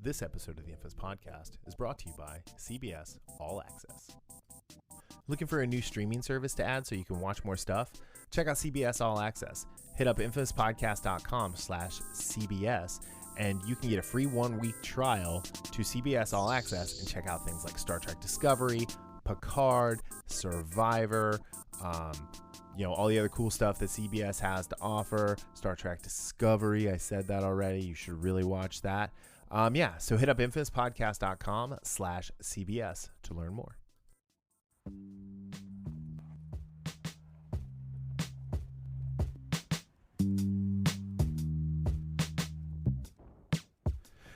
This episode of the Infamous Podcast is brought to you by CBS All Access. Looking for a new streaming service to add so you can watch more stuff? Check out CBS All Access. Hit up infamouspodcast.com/CBS and you can get a free 1-week trial to CBS All Access and check out things like Star Trek Discovery, Picard, Survivor, all the other cool stuff that CBS has to offer. Star Trek Discovery, I said that already. You should really watch that. So hit up infamouspodcast.com/CBS to learn more.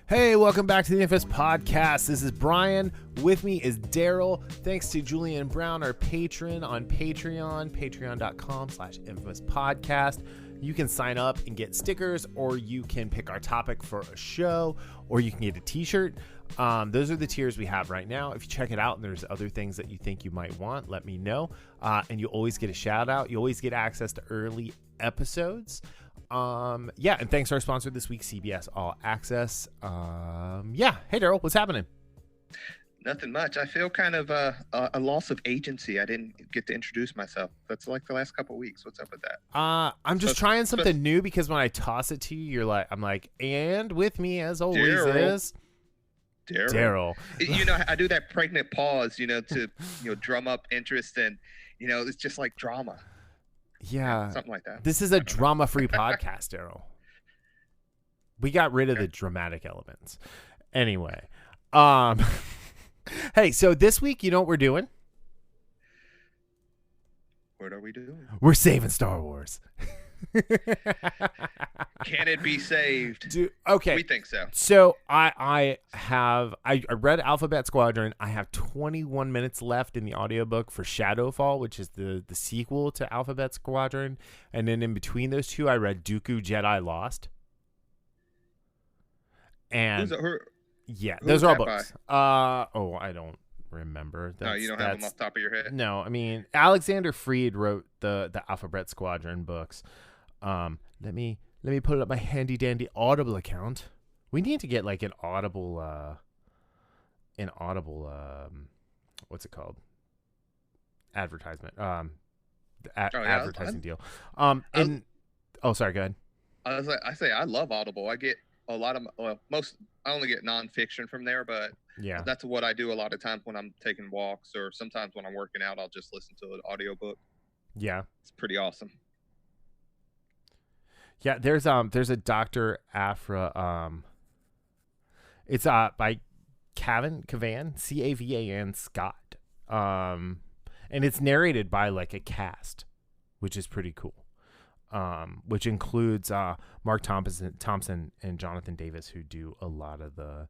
Hey, welcome back to the Infamous Podcast. This is Brian. With me is Daryl. Thanks to Julian Brown, our patron on Patreon, patreon.com/Infamous Podcast. You can sign up and get stickers, or you can pick our topic for a show, or you can get a t-shirt. Those are the tiers we have right now. If you check it out and there's other things that you think you might want, let me know. And you always get a shout out. You always get access to early episodes. And thanks to our sponsor this week, CBS All Access. Hey Daryl, what's happening? Nothing much. I feel kind of a loss of agency. I didn't get to introduce myself. That's like the last couple of weeks. What's up with that? I'm just trying something new because when I toss it to you, I'm like, and with me as always is Daryl. I do that pregnant pause, to drum up interest, and it's just like drama. Yeah, something like that. This is a drama-free podcast, Daryl. We got rid of the dramatic elements. Anyway, hey, so this week, you know what we're doing? What are we doing? We're saving Star Wars. Can it be saved? Dude, okay. We think so. So I read Alphabet Squadron. I have 21 minutes left in the audiobook for Shadowfall, which is the sequel to Alphabet Squadron. And then in between those two, I read Dooku Jedi Lost. And those are all books. I don't remember. You don't have them off the top of your head? No, I mean, Alexander Freed wrote the Alphabet Squadron books. Let me pull up my handy dandy Audible account. We need to get like an Audible what's it called? Advertisement. Advertising deal. Sorry, go ahead. I say I love Audible. I get a lot of I only get nonfiction from there, but yeah, that's what I do a lot of times when I'm taking walks, or sometimes when I'm working out, I'll just listen to an audiobook. Yeah, it's pretty awesome. Yeah, there's a Dr. Aphra. It's by Cavan Cavan Scott. And it's narrated by like a cast, which is pretty cool. Which includes Mark Thompson and Jonathan Davis, who do a lot of the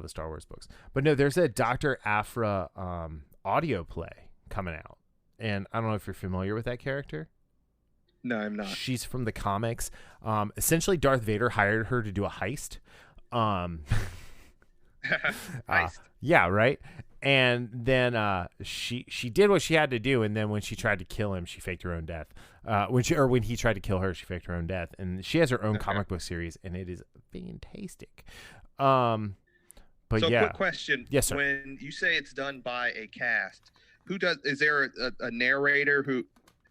Star Wars books. But no, there's a Dr. Aphra audio play coming out, and I don't know if you're familiar with that character. No, I'm not. She's from the comics. Essentially, Darth Vader hired her to do a heist. Heist. Yeah, right. And then she did what she had to do, and then when she tried to kill him, she faked her own death. When he tried to kill her, she faked her own death, and she has her own comic book series, and it is fantastic. But yeah. Quick question. Yes, sir. When you say it's done by a cast, who does? Is there a narrator who?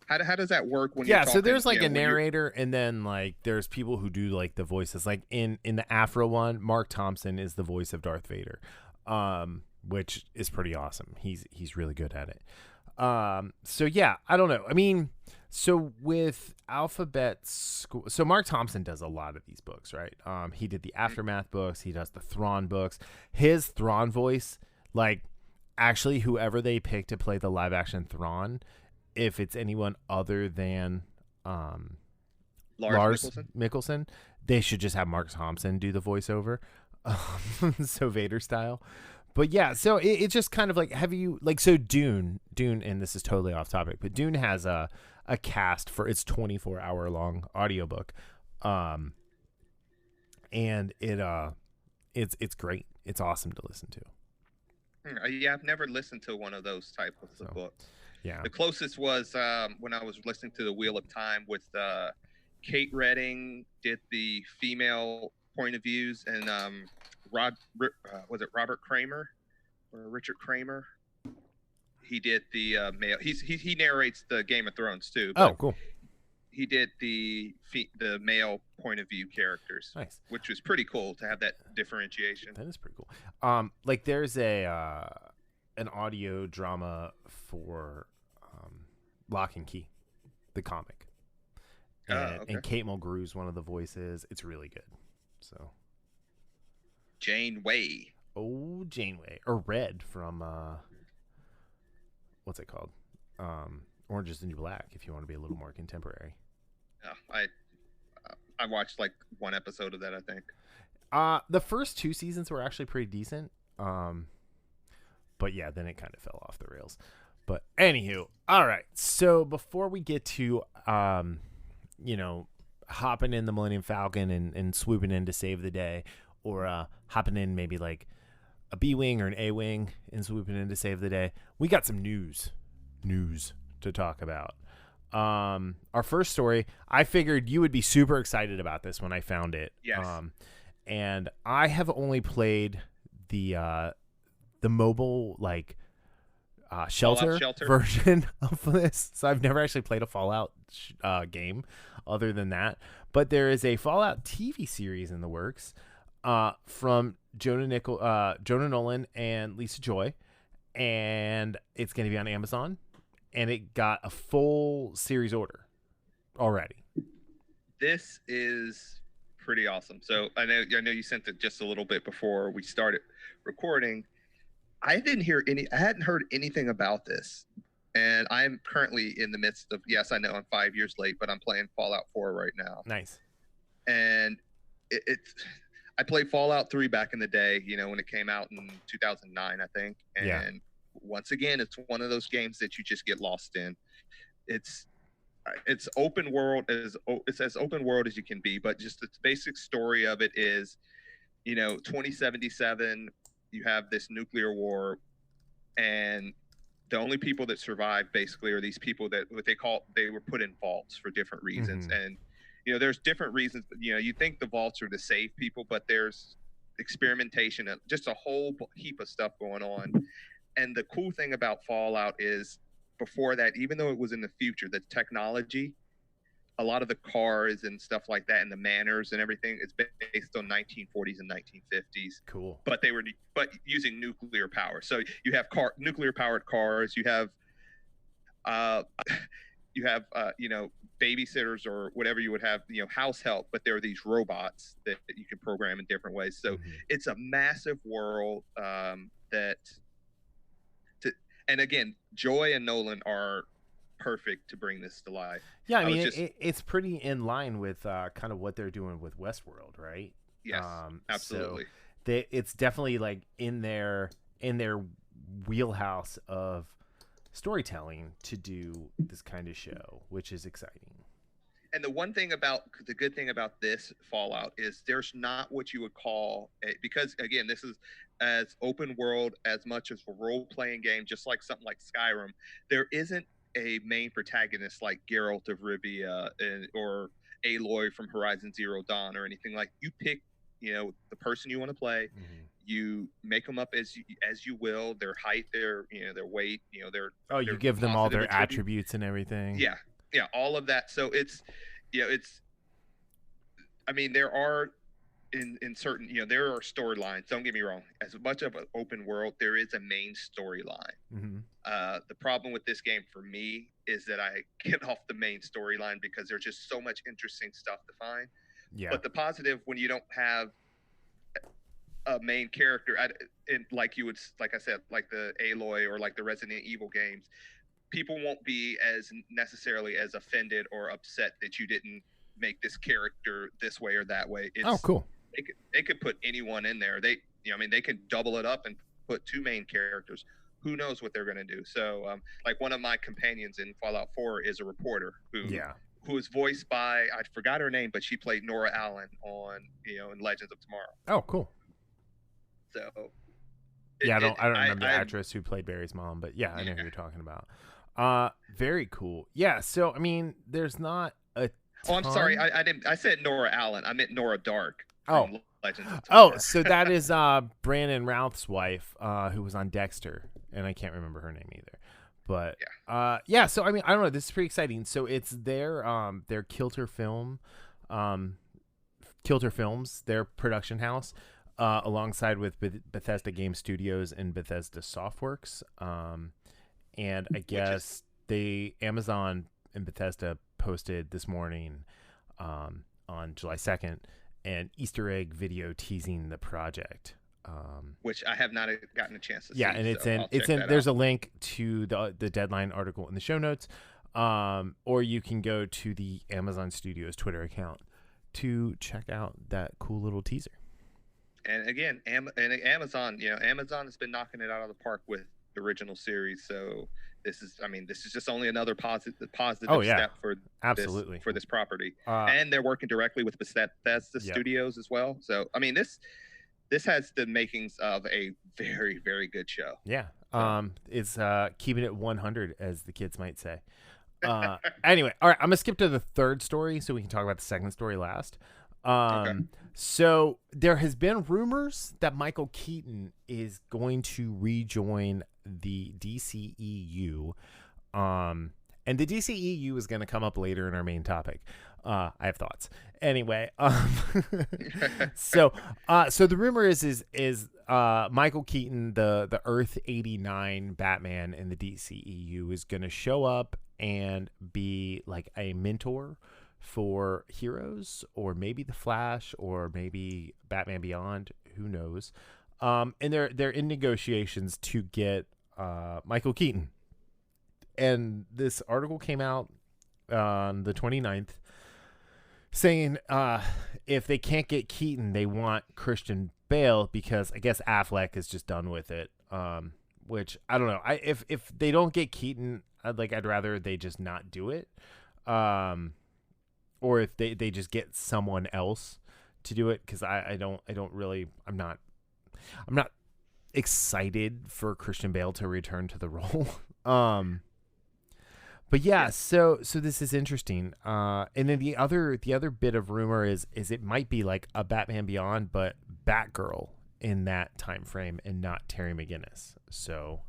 How does that work when you're talking? So there's like a narrator, and then like there's people who do like the voices. Like in the Aphra one, Mark Thompson is the voice of Darth Vader, which is pretty awesome. He's really good at it. So yeah, I don't know. I mean, so with Alphabet School, so Mark Thompson does a lot of these books, right? He did the Aftermath books. He does the Thrawn books. His Thrawn voice, like actually whoever they pick to play the live action Thrawn, if it's anyone other than Lars Mikkelsen, they should just have Mark Thompson do the voiceover, so Vader style. But yeah, so it's just kind of like, Dune, and this is totally off topic, but Dune has a cast for its 24-hour long audiobook, and it's great. It's awesome to listen to. Yeah, I've never listened to one of those type of books. Yeah. The closest was when I was listening to The Wheel of Time with Kate Redding did the female point of views, and was it Robert Kramer or Richard Kramer? He did the male. He narrates the Game of Thrones too. Oh, cool. He did the male point of view characters, Nice, which was pretty cool to have that differentiation. That is pretty cool. Like there's an audio drama for Lock and Key, the comic, and Kate Mulgrew's one of the voices. It's really good. So Janeway. Oh, Janeway, or Red from what's it called? Orange is the New Black. If you want to be a little more contemporary. Yeah, I watched like one episode of that, I think. The first 2 seasons were actually pretty decent. But yeah, then it kind of fell off the rails. But anywho, all right. So before we get to hopping in the Millennium Falcon and swooping in to save the day, or hopping in maybe like a B-wing or an A-wing and swooping in to save the day, we got some news to talk about. Our first story, I figured you would be super excited about this when I found it. Yes. And I have only played the mobile shelter version of this, so I've never actually played a Fallout game other than that. But there is a Fallout TV series in the works from Jonah Nolan and Lisa Joy, and it's going to be on Amazon. And it got a full series order already. This is pretty awesome. So I know you sent it just a little bit before we started recording. I hadn't heard anything about this. And I'm currently in the midst of, yes, I know I'm 5 years late, but I'm playing Fallout 4 right now. Nice. And I played Fallout 3 back in the day, when it came out in 2009, I think. And once again, it's one of those games that you just get lost in. It's open world, it's as open world as you can be, but just the basic story of it is, 2077, you have this nuclear war, and the only people that survive basically are these people that they were put in vaults for different reasons. Mm-hmm. And there's different reasons. You think the vaults are to save people, but there's experimentation and just a whole heap of stuff going on. And the cool thing about Fallout is, before that, even though it was in the future, the technology, a lot of the cars and stuff like that, and the manners and everything, it's based on 1940s and 1950s. Cool. But using nuclear power. So you have nuclear powered cars. You have babysitters or whatever you would have, house help. But there are these robots that you can program in different ways. So It's a massive world and again, Joy and Nolan are perfect to bring this to life. Yeah, I mean, it's pretty in line with kind of what they're doing with Westworld, right? Yes, absolutely. So it's definitely like in their wheelhouse of storytelling to do this kind of show, which is exciting. And the good thing about this Fallout is there's not what you would call because again, this is as open world as much as a role-playing game, just like something like Skyrim. There isn't a main protagonist like Geralt of Rivia or Aloy from Horizon Zero Dawn or anything. Like, you pick, the person you want to play. Mm-hmm. You make them up as you will, their height, their weight, you give them all their attributes and everything. Yeah, all of that. So there are in certain, there are storylines. Don't get me wrong. As much of an open world, there is a main storyline. Mm-hmm. The problem with this game for me is that I get off the main storyline because there's just so much interesting stuff to find. Yeah. But the positive, when you don't have a main character, like I said, like the Aloy or like the Resident Evil games, people won't be as necessarily as offended or upset that you didn't make this character this way or that way. Cool. They could put anyone in there. They could double it up and put 2 main characters. Who knows what they're going to do? So, like, one of my companions in Fallout 4 is a reporter who is voiced by, I forgot her name, but she played Nora Allen on, in Legends of Tomorrow. Oh, cool. So. I don't remember the actress who played Barry's mom, but I know who you're talking about. Very cool. Yeah. So, I mean, there's not a ton... Oh, I'm sorry. I said Nora Allen. I meant Nora Dark. Oh, Legends of Oh, Tomorrow. so that is Brandon Routh's wife, who was on Dexter, and I can't remember her name either. But yeah. So I mean, I don't know. This is pretty exciting. So it's their Kilter Films, their production house, alongside with Bethesda Game Studios and Bethesda Softworks. And I guess Amazon and Bethesda posted this morning, on July 2nd, an Easter egg video teasing the project. Which I have not gotten a chance to see. Yeah, and there's a link to the Deadline article in the show notes, or you can go to the Amazon Studios Twitter account to check out that cool little teaser. And again, Amazon has been knocking it out of the park with the original series. So this is just only another positive step for absolutely for this property. And they're working directly with Bethesda Studios as well. So I mean, this has the makings of a very, very good show. Yeah. It's keeping it 100, as the kids might say. Anyway, all right, I'm gonna skip to the third story so we can talk about the second story last. Okay. So there has been rumors that Michael Keaton is going to rejoin the DCEU. And the DCEU is going to come up later in our main topic. I have thoughts. Anyway, so the rumor is Michael Keaton, the Earth 89 Batman in the DCEU, is going to show up and be like a mentor for heroes, or maybe the Flash, or maybe Batman Beyond. Who knows? And they're in negotiations to get Michael Keaton. And this article came out on the 29th saying if they can't get Keaton, they want Christian Bale, because I guess Affleck is just done with it. Which I don't know. If they don't get Keaton, I'd rather they just not do it. Or if they just get someone else to do it, because I'm not excited for Christian Bale to return to the role. But yeah, so this is interesting. And then the other bit of rumor is it might be like a Batman Beyond, but Batgirl in that time frame, and not Terry McGinnis. So,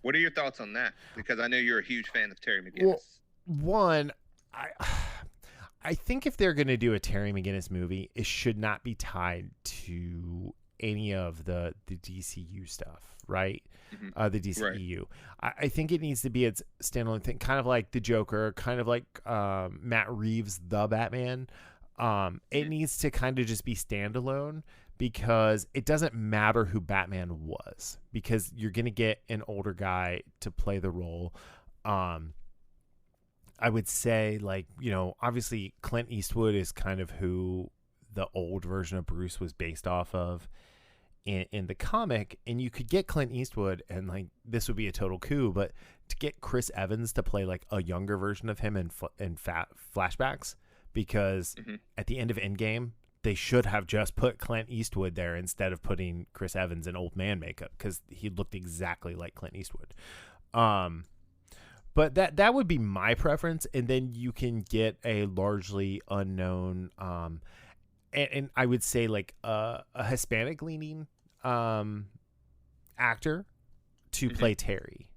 what are your thoughts on that? Because I know you're a huge fan of Terry McGinnis. Well, one, I think if they're going to do a Terry McGinnis movie, it should not be tied to any of the DCU stuff, right? Mm-hmm. The DCEU. Right. I think it needs to be its standalone thing, kind of like the Joker, kind of like Matt Reeves' The Batman. It needs to kind of just be standalone, because it doesn't matter who Batman was, because you're going to get an older guy to play the role. I would say, obviously Clint Eastwood is kind of who the old version of Bruce was based off of in the comic, and you could get Clint Eastwood, and this would be a total coup, but to get Chris Evans to play a younger version of him in flashbacks, because at the end of Endgame, they should have just put Clint Eastwood there instead of putting Chris Evans in old man makeup, because he looked exactly like Clint Eastwood. But that would be my preference, and then you can get a largely unknown, and I would say a Hispanic leaning actor to play Terry,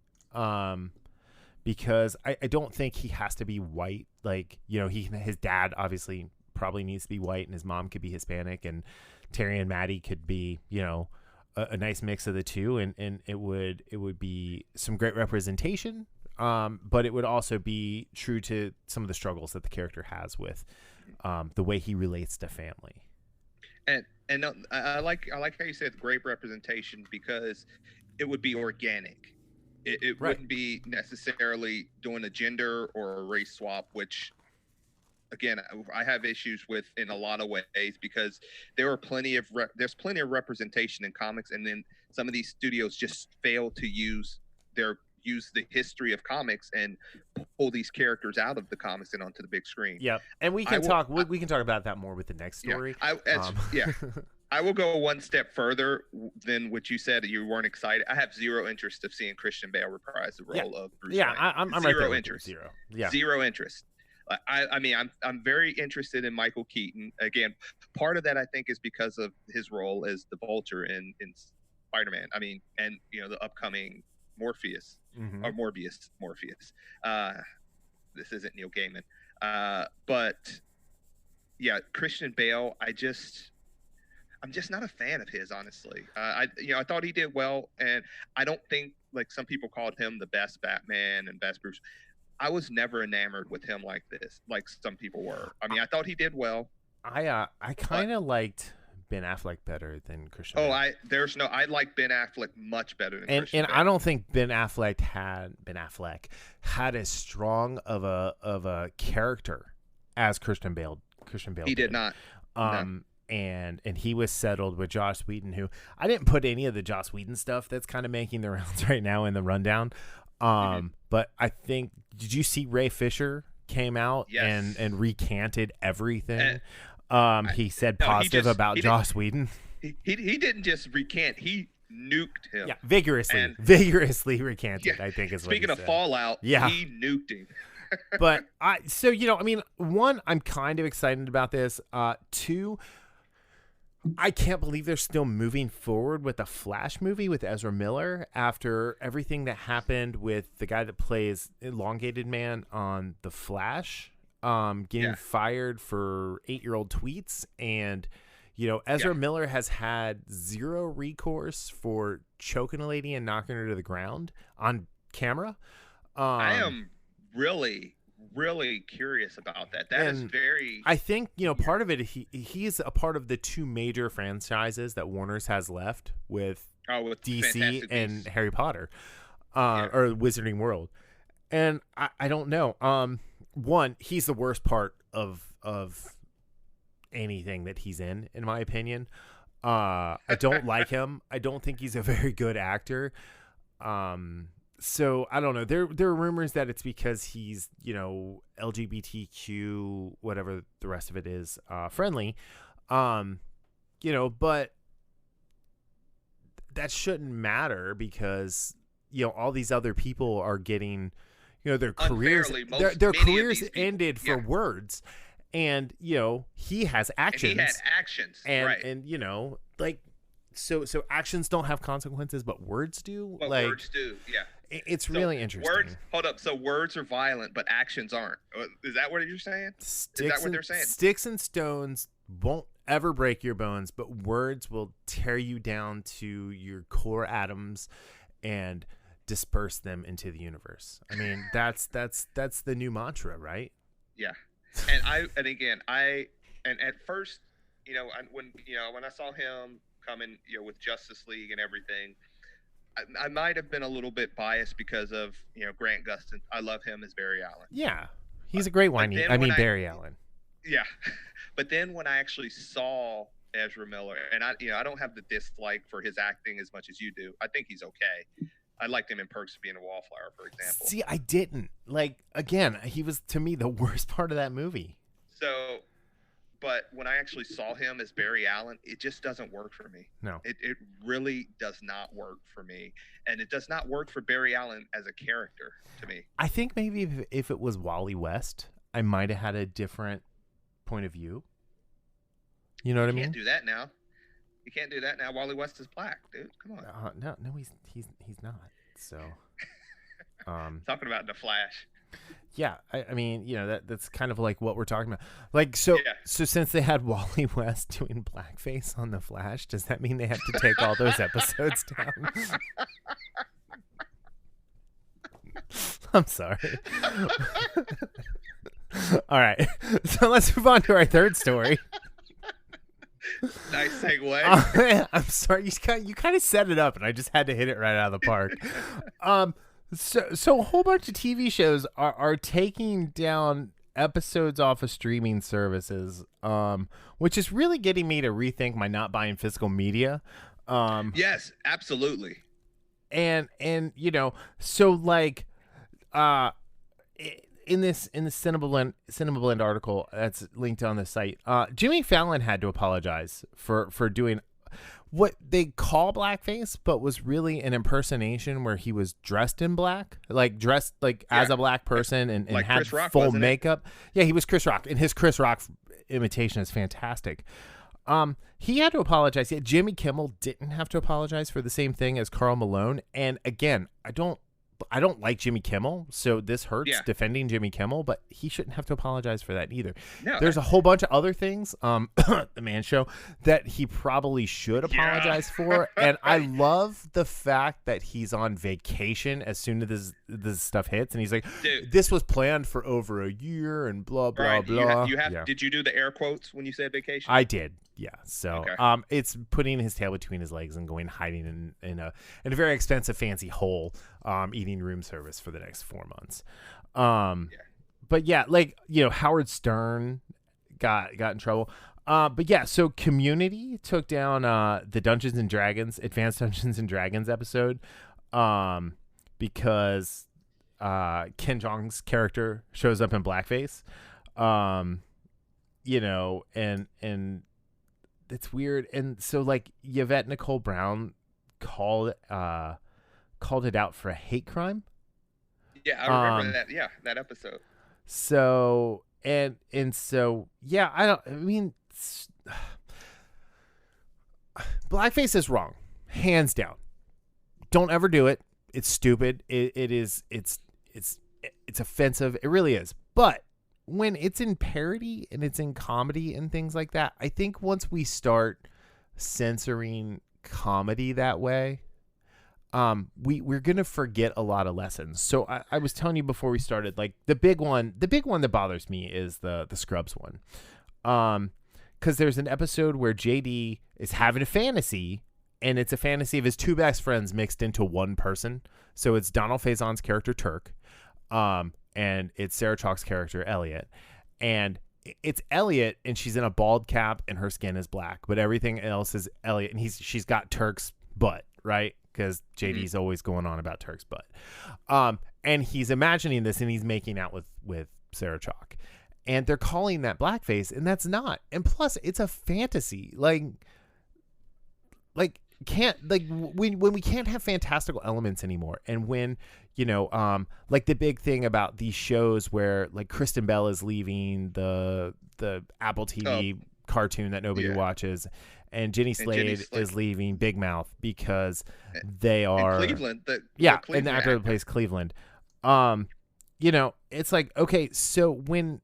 because I don't think he has to be white. His dad obviously probably needs to be white, and his mom could be Hispanic, and Terry and Maddie could be a nice mix of the two, and it would be some great representation. But it would also be true to some of the struggles that the character has with the way he relates to family. And I like how you said great representation, because it would be organic. It right. Wouldn't be necessarily doing a gender or a race swap, which, again, I have issues with in a lot of ways, because there's plenty of representation in comics, and then some of these studios just fail to use the history of comics and pull these characters out of the comics and onto the big screen. Yeah, and we can talk about that more with the next story. Yeah, I will go one step further than what you said. You weren't excited. I have zero interest of seeing Christian Bale reprise the role of Bruce Wayne. I'm zero right interest. Zero. Yeah. Zero interest. I mean, I'm very interested in Michael Keaton. Again, part of that I think is because of his role as the Vulture in Spider-Man. I mean, and the upcoming Morpheus or Morpheus. This isn't Neil Gaiman, but yeah, Christian Bale. I'm just not a fan of his, honestly. I thought he did well, and I don't think, like some people called him the best Batman and best Bruce. I was never enamored with him like this, like some people were. I mean, I thought he did well. I kind of liked Ben Affleck better than Christian Bale. I like Ben Affleck much better than Christian Bale. I don't think Ben Affleck had as strong of a character as Christian Bale. He did not. No. And he was settled with Joss Whedon, who I didn't put any of the Joss Whedon stuff that's kind of making the rounds right now in the rundown. But I think, did you see Ray Fisher came out and recanted everything? He said positive about Joss Whedon. He didn't just recant, he nuked him. Yeah, vigorously recanted, I think is what he said. Speaking of Fallout, he nuked him. But one, I'm kind of excited about this. Two, I can't believe they're still moving forward with the Flash movie with Ezra Miller after everything that happened with the guy that plays Elongated Man on The Flash, getting fired for 8-year-old tweets. And, Ezra Miller has had zero recourse for choking a lady and knocking her to the ground on camera. I am really curious about that. That is very. I think part of it. He's a part of the two major franchises that Warner's has left with DC and Harry Potter, or Wizarding World. And I don't know. One, he's the worst part of anything that he's in my opinion. I don't like him. I don't think he's a very good actor. So I don't know. There are rumors that it's because he's, LGBTQ, whatever the rest of it is, friendly. But that shouldn't matter because, all these other people are getting, their careers, their careers ended for words. And, he has actions. And he had actions. And so actions don't have consequences, but words do. But words do, yeah. It's really interesting. Words, hold up. So words are violent, but actions aren't. Is that what you're saying? Is that what they're saying? Sticks and stones won't ever break your bones, but words will tear you down to your core atoms and disperse them into the universe. I mean, that's the new mantra, right? Yeah. And at first, when I saw him coming, with Justice League and everything, I might have been a little bit biased because of Grant Gustin. I love him as Barry Allen. Yeah, he's a great whiny. Barry Allen. Yeah, but then when I actually saw Ezra Miller, and I don't have the dislike for his acting as much as you do. I think he's okay. I liked him in Perks of Being a Wallflower, for example. See, I didn't. Again, he was to me the worst part of that movie. So. But when I actually saw him as Barry Allen, it just doesn't work for me. No. It really does not work for me. And it does not work for Barry Allen as a character to me. I think maybe if it was Wally West, I might have had a different point of view. You know what I mean? You can't do that now. You can't do that now. Wally West is black, dude. Come on. No, he's not. So. Talking about The Flash. Yeah, I mean, that's kind of like what we're talking about. So since they had Wally West doing blackface on The Flash, does that mean they have to take all those episodes down? I'm sorry. All right, so let's move on to our third story. Nice segue. I'm sorry, you kind of set it up, and I just had to hit it right out of the park. So a whole bunch of TV shows are taking down episodes off of streaming services, which is really getting me to rethink my not buying physical media. Yes, absolutely. And so in the Cinema Blend article that's linked on the site, Jimmy Fallon had to apologize for doing what they call blackface, but was really an impersonation where he was dressed in black, like dressed like as a black person and like had Chris Rock, full wasn't it? makeup. Yeah, he was Chris Rock, and his Chris Rock imitation is fantastic. He had to apologize. Yeah, Jimmy Kimmel didn't have to apologize for the same thing as Karl Malone. And again, I don't like Jimmy Kimmel, so this hurts defending Jimmy Kimmel, but he shouldn't have to apologize for that either. No, there's a whole bunch of other things, the Man Show, that he probably should apologize for. And I love the fact that he's on vacation as soon as this stuff hits, and he's like, dude, this was planned for over a year and blah, blah, blah. Did you do the air quotes when you said vacation? I did. Yeah, so it's putting his tail between his legs and going hiding in a very expensive fancy hole, eating room service for the next 4 months. But yeah, like, you know, Howard Stern got in trouble. But yeah, so Community took down the Dungeons and Dragons, Advanced Dungeons and Dragons episode, because Ken Jeong's character shows up in blackface. You know, and it's weird. And so like Yvette Nicole Brown called it out for a hate crime. Yeah, I remember that. Yeah, that episode. So and so yeah, blackface is wrong, hands down. Don't ever do it. It's stupid. It's offensive. It really is. But when it's in parody and it's in comedy and things like that, I think once we start censoring comedy that way, we're gonna forget a lot of lessons. So I was telling you before we started, like the big one that bothers me is the Scrubs one, because there's an episode where JD is having a fantasy, and it's a fantasy of his two best friends mixed into one person. So it's Donald Faison's character Turk, and it's Sarah Chalke's character Elliot, and it's Elliot, and she's in a bald cap and her skin is black, but everything else is Elliot, and she's got Turk's butt, right? Because JD's always going on about Turk's butt. And he's imagining this, and he's making out with Sarah Chalke, and they're calling that blackface, and that's not. And plus, it's a fantasy. When we can't have fantastical elements anymore, and when, you know, like the big thing about these shows where like Kristen Bell is leaving the Apple TV cartoon that nobody watches, and Jenny Slade is leaving Big Mouth because they are in Cleveland. And the actor plays Cleveland. You know, it's like, okay, so when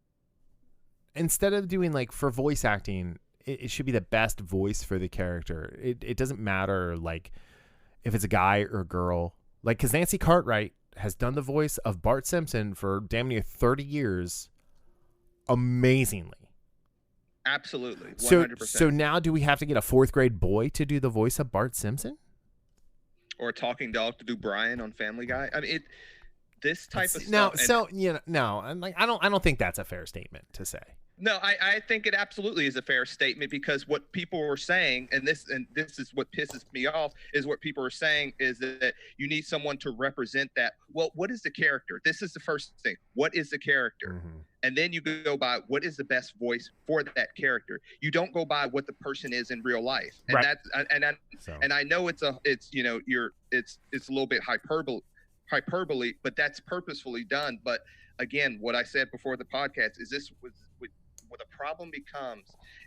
instead of doing like for voice acting, it should be the best voice for the character. It doesn't matter like if it's a guy or a girl. Like, because Nancy Cartwright has done the voice of Bart Simpson for damn near 30 years amazingly. Absolutely, 100%. So now do we have to get a 4th grade boy to do the voice of Bart Simpson? Or a talking dog to do Brian on Family Guy? I mean, this type of stuff. I'm like, I don't think that's a fair statement to say. No, I think it absolutely is a fair statement, because what people were saying, and this is what pisses me off, is what people are saying is that you need someone to represent that. Well, what is the character? This is the first thing. What is the character? Mm-hmm. And then you go by what is the best voice for that character. You don't go by what the person is in real life. And right. And I know it's a little bit hyperbole, but that's purposefully done. But again, what I said before the podcast is this was what the problem becomes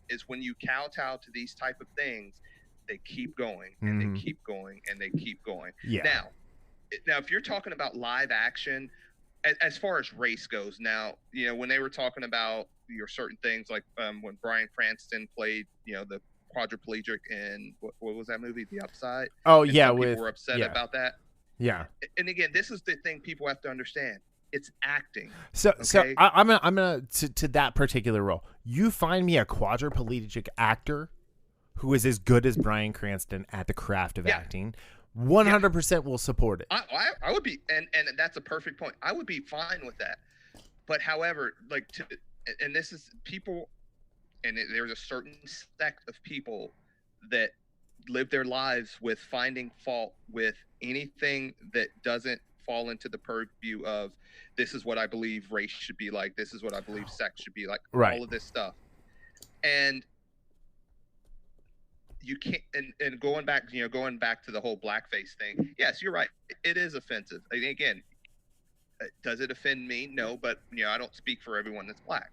is when you kowtow to these type of things, they keep going and they keep going and they keep going. Yeah. Now, if you're talking about live action, as far as race goes, now, you know, when they were talking about certain things like when Bryan Cranston played, you know, the quadriplegic in what was that movie, The Upside? Oh, and yeah. People were upset about that. Yeah. And again, this is the thing people have to understand. It's acting. So I'm gonna to that particular role. You find me a quadriplegic actor who is as good as Bryan Cranston at the craft of acting. 100% will support it. I would be, and that's a perfect point. I would be fine with that. But however, and this is people, and there's a certain sect of people that live their lives with finding fault with anything that doesn't fall into the purview of this is what I believe race should be like, this is what I believe sex should be like, right. All of this stuff. And you can't, and going back, going back to the whole blackface thing. Yes, you're right. It is offensive. Again, does it offend me? No, but I don't speak for everyone that's black.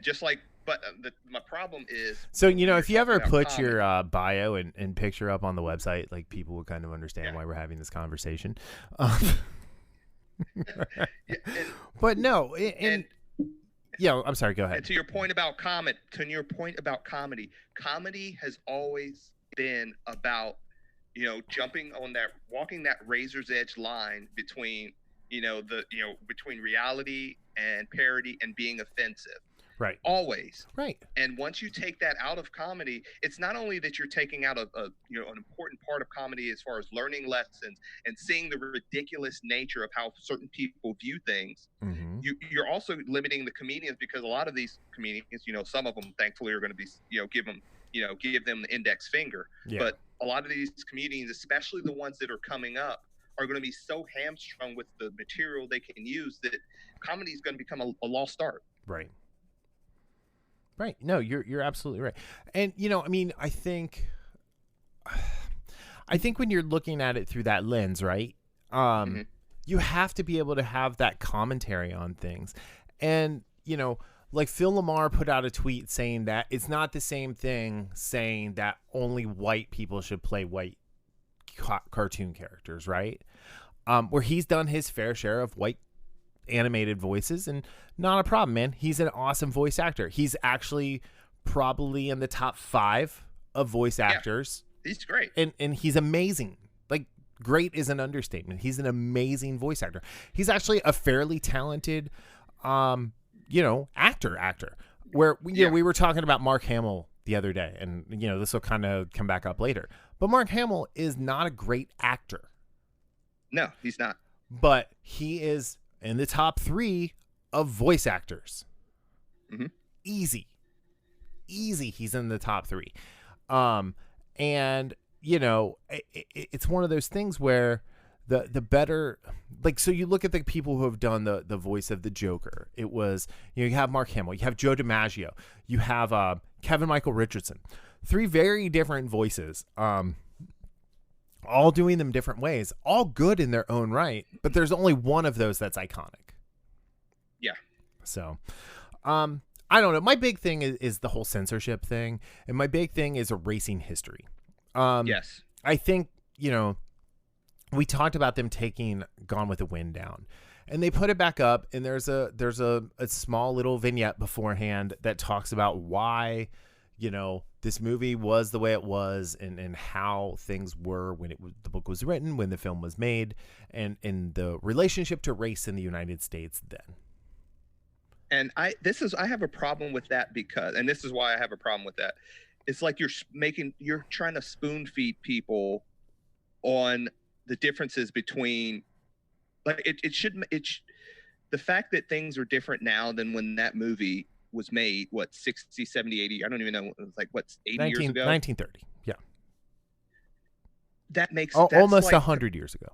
Just like, but my problem is. So if you ever put your bio and picture up on the website, like people will kind of understand why we're having this conversation. But no, I'm sorry. Go ahead. And to your point about comedy, comedy has always been about, walking that razor's edge line between, between reality and parody and being offensive. Right. Always. Right. And once you take that out of comedy, it's not only that you're taking out an important part of comedy as far as learning lessons and seeing the ridiculous nature of how certain people view things. Mm-hmm. You're also limiting the comedians, because a lot of these comedians, some of them thankfully are going to be, give them the index finger. Yeah. But a lot of these comedians, especially the ones that are coming up, are going to be so hamstrung with the material they can use that comedy is going to become a lost art. Right. Right. No, you're absolutely right. And, I think when you're looking at it through that lens, right, you have to be able to have that commentary on things. And, like Phil Lamar put out a tweet saying that it's not the same thing saying that only white people should play white cartoon characters, right? Where he's done his fair share of white animated voices, and not a problem, man. He's an awesome voice actor. He's actually probably in the top 5 of voice actors. He's great. And he's amazing. Like, great is an understatement. He's an amazing voice actor. He's actually a fairly talented actor. Where we were talking about Mark Hamill the other day, and this will kind of come back up later. But Mark Hamill is not a great actor. No, he's not. But he is in the top 3 of voice actors. Mm-hmm. Easy. He's in the top 3. And it's one of those things where the better, like, so you look at the people who have done the voice of the Joker. It was, you have Mark Hamill, you have Joe DiMaggio, you have Kevin Michael Richardson. 3 very different voices. All doing them different ways, all good in their own right, but there's only one of those that's iconic. Yeah. So, I don't know. My big thing is the whole censorship thing, and my big thing is erasing history. Yes. I think, we talked about them taking Gone with the Wind down, and they put it back up, and there's a small little vignette beforehand that talks about why, this movie was the way it was, and how things were when the book was written, when the film was made, and the relationship to race in the United States then. And I have a problem with that, because, and this is why I have a problem with that. It's like you're trying to spoon feed people on the differences between, like, the fact that things are different now than when that movie was made, 60, 70, 80, I don't even know, it was like, 80 years ago? 1930, yeah. That makes... almost 100 years ago.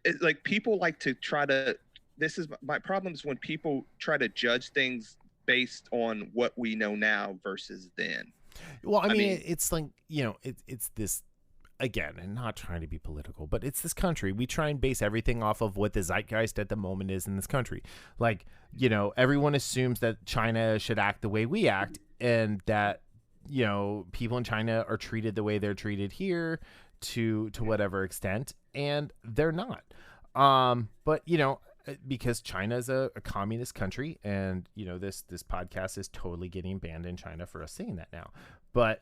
It's like, people like to try to... This is my problem, is when people try to judge things based on what we know now versus then. Well, I mean, it's like, it's this... Again, and not trying to be political, but it's this country. We try and base everything off of what the zeitgeist at the moment is in this country. Like, everyone assumes that China should act the way we act, and that, people in China are treated the way they're treated here to whatever extent, and they're not. But, because China is a communist country, and, this podcast is totally getting banned in China for us saying that now. But,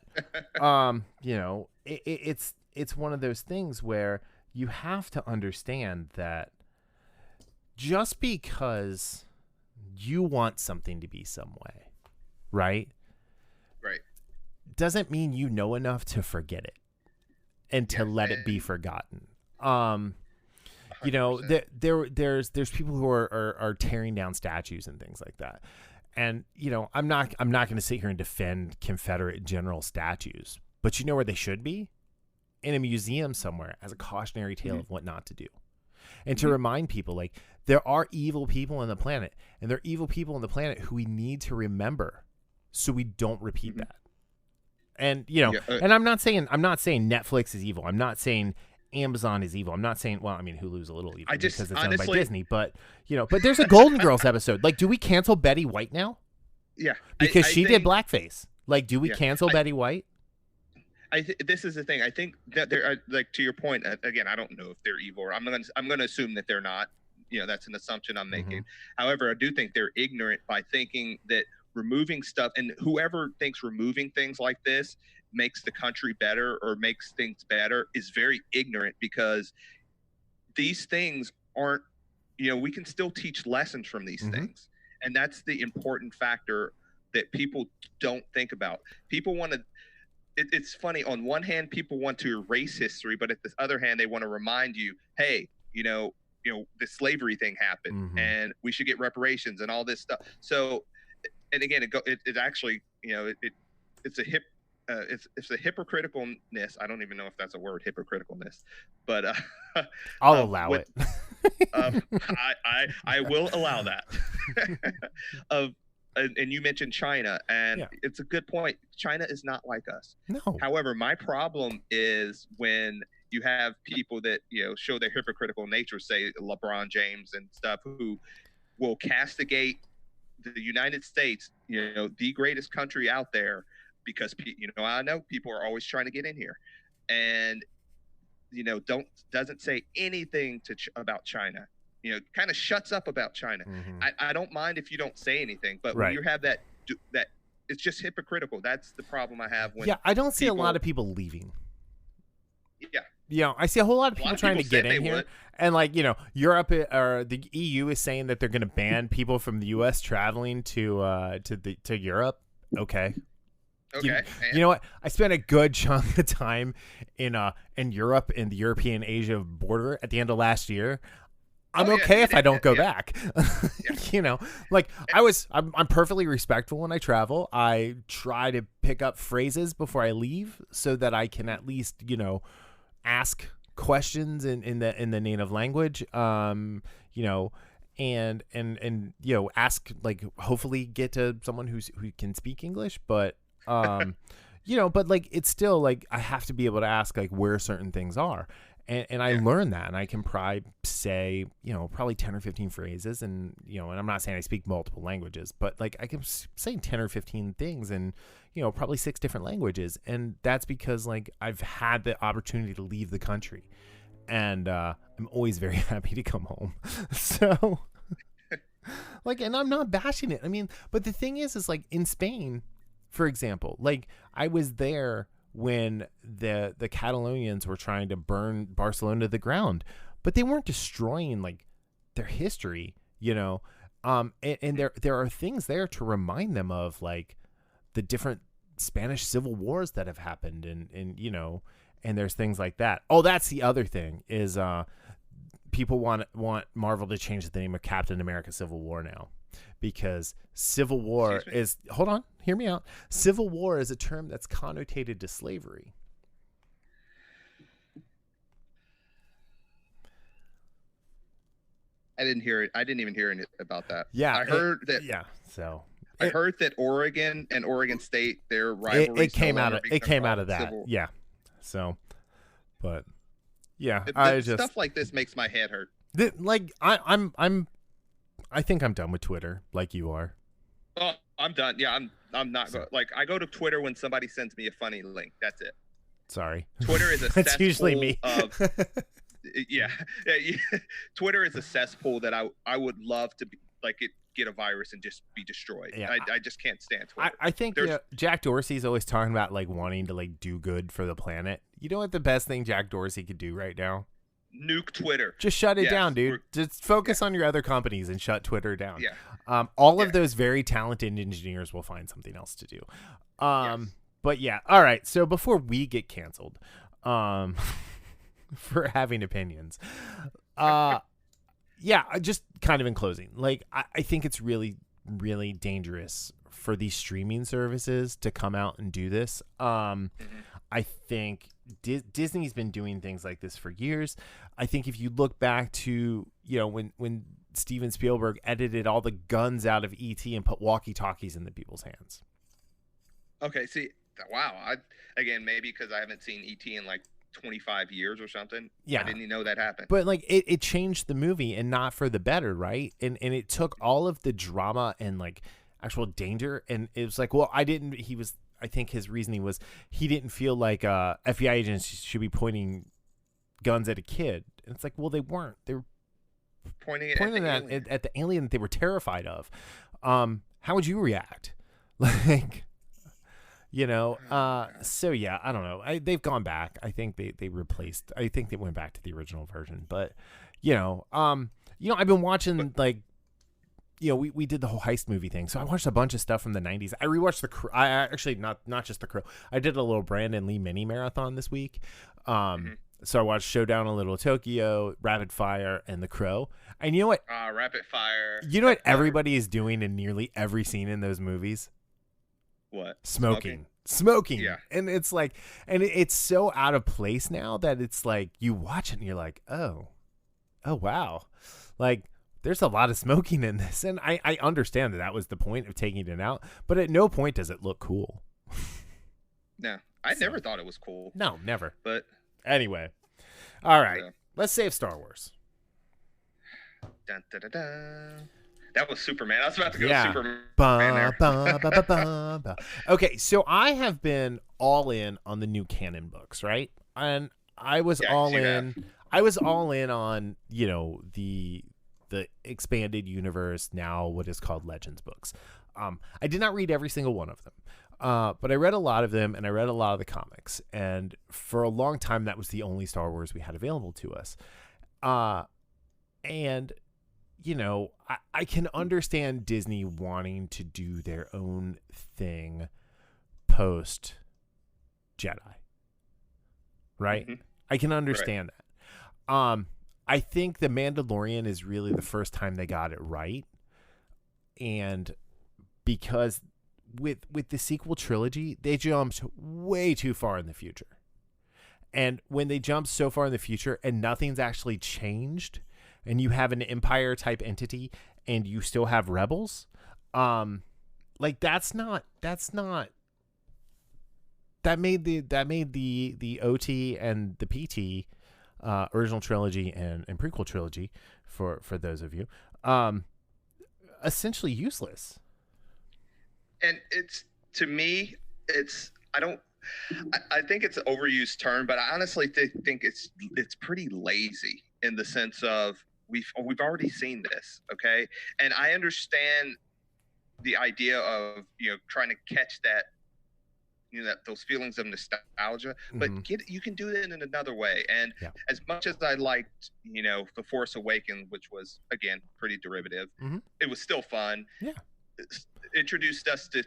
it's one of those things where you have to understand that just because you want something to be some way, right? Right. Doesn't mean you know enough to forget it and to let it be forgotten. There's people who are tearing down statues and things like that. And, I'm not going to sit here and defend Confederate general statues, but you know where they should be? In a museum somewhere as a cautionary tale of what not to do. And to remind people, like, there are evil people on the planet, and there are evil people on the planet who we need to remember so we don't repeat that. And and I'm not saying Netflix is evil. I'm not saying Amazon is evil. I'm not saying, well, I mean, Hulu's a little evil because it's owned by Disney, but but there's a Golden Girls episode. Like, do we cancel Betty White now? Yeah, because she did blackface. Like, do we cancel Betty White? This is the thing. I think that there are, like, to your point, again, I don't know if they're evil, or I'm gonna assume that they're not. That's an assumption I'm making. However, I do think they're ignorant by thinking that removing stuff, and whoever thinks removing things like this makes the country better or makes things better is very ignorant, because these things aren't, we can still teach lessons from these things. And that's the important factor that people don't think about. People want to, it's funny, on one hand, people want to erase history, but at the other hand, they want to remind you, hey, the slavery thing happened and we should get reparations and all this stuff. So, and again, it actually, it's a hypocriticalness. I don't even know if that's a word, hypocriticalness, but I'll allow it. I will allow that. And you mentioned China, and it's a good point. China is not like us. No. However, my problem is when you have people that show their hypocritical nature, say LeBron James and stuff, who will castigate the United States, the greatest country out there, because I know people are always trying to get in here, and doesn't say anything about China. Kind of shuts up about China. I don't mind if you don't say anything, but when you have that it's just hypocritical. That's the problem I have when I don't see a lot of people leaving. Yeah. I see a whole lot of people trying to get in here. And Europe or the EU is saying that they're going to ban people from the US traveling to Europe. Okay. Okay. You know what? I spent a good chunk of time in Europe, in the European Asia border at the end of last year. I'm okay if I don't go back. I'm perfectly respectful when I travel. I try to pick up phrases before I leave so that I can at least, ask questions in the native language. And ask, like, hopefully get to someone who can speak English, but but like, it's still like I have to be able to ask, like, where certain things are. And I learned that, and I can probably say, probably 10 or 15 phrases, and, and I'm not saying I speak multiple languages, but like I can say 10 or 15 things in, probably 6 different languages. And that's because, like, I've had the opportunity to leave the country, and I'm always very happy to come home. So like, and I'm not bashing it. I mean, but the thing is like in Spain, for example, like I was there when the Catalonians were trying to burn Barcelona to the ground, but they weren't destroying like their history, and there are things there to remind them of, like, the different Spanish civil wars that have happened, and and there's things like that. Oh, that's the other thing is people want Marvel to change the name of Captain America Civil War now. Because Civil War is, hold on, hear me out. Civil War is a term that's connotated to slavery. I didn't hear it. I didn't even hear it about that. Yeah. I heard that. Yeah. So I heard that Oregon and Oregon State, their rivalry. It came out of that. Yeah. So, but yeah, stuff like this makes my head hurt. I think I'm done with Twitter, like you are. Oh, I'm done. Yeah, I'm not like, I go to Twitter when somebody sends me a funny link. That's it. Sorry. Twitter is a That's cesspool usually me. Twitter is a cesspool that I would love to be, like, get a virus and just be destroyed. Yeah, I just can't stand Twitter. I think Jack Dorsey's always talking about, like, wanting to, like, do good for the planet. You know what the best thing Jack Dorsey could do right now? Nuke Twitter. Just shut it down, dude. Just focus on your other companies and shut Twitter down. Yeah. All of those very talented engineers will find something else to do. But yeah. All right. So before we get canceled, for having opinions, just kind of in closing, like, I think it's really, really dangerous for these streaming services to come out and do this. I think Disney's been doing things like this for years. I think if you look back to, when Steven Spielberg edited all the guns out of E.T. and put walkie-talkies in the people's hands. Okay, see, wow. Again, maybe because I haven't seen ET in like 25 years or something. Yeah. I didn't even know that happened. But like it changed the movie, and not for the better, right? And it took all of the drama and like actual danger, and it was like, well, I think his reasoning was he didn't feel like FBI agents should be pointing guns at a kid. And it's like, well, they weren't. They were pointing at the alien that they were terrified of. How would you react? Like, so yeah, I don't know. They've gone back. I think they replaced. I think they went back to the original version. But I've been watching we did the whole heist movie thing. So I watched a bunch of stuff from the 90s. I rewatched The Crow. I actually not just The Crow. I did a little Brandon Lee mini marathon this week. So I watched Showdown in Little Tokyo, Rapid Fire, and The Crow. And you know what? Rapid Fire. You know what everybody is doing in nearly every scene in those movies? What? Smoking. Yeah. And it's like, it's so out of place now that it's like you watch it and you're like, oh wow. Like, there's a lot of smoking in this. And I understand that was the point of taking it out, but at no point does it look cool. No, I never thought it was cool. No, never. But anyway, all right, let's save Star Wars. Dun, dun, dun, dun. That was Superman. I was about to go Superman there. Okay, so I have been all in on the new Canon books, right? And I was all in. I was all in on the expanded universe, now what is called Legends books. I did not read every single one of them. But I read a lot of them, and I read a lot of the comics. And for a long time, that was the only Star Wars we had available to us. And, I can understand Disney wanting to do their own thing post Jedi. Right? Mm-hmm. I can understand that. I think The Mandalorian is really the first time they got it right. And because with the sequel trilogy, they jumped way too far in the future. And when they jump so far in the future and nothing's actually changed, and you have an Empire type entity and you still have rebels, that's not that made the OT and the PT original trilogy and prequel trilogy for those of you essentially useless. And to me, I think it's an overused term, but I honestly think it's pretty lazy in the sense of we've already seen this, okay? And I understand the idea of trying to catch that those feelings of nostalgia, but you can do it in another way. And as much as I liked The Force Awakens, which was again pretty derivative, it was still fun. Introduced us to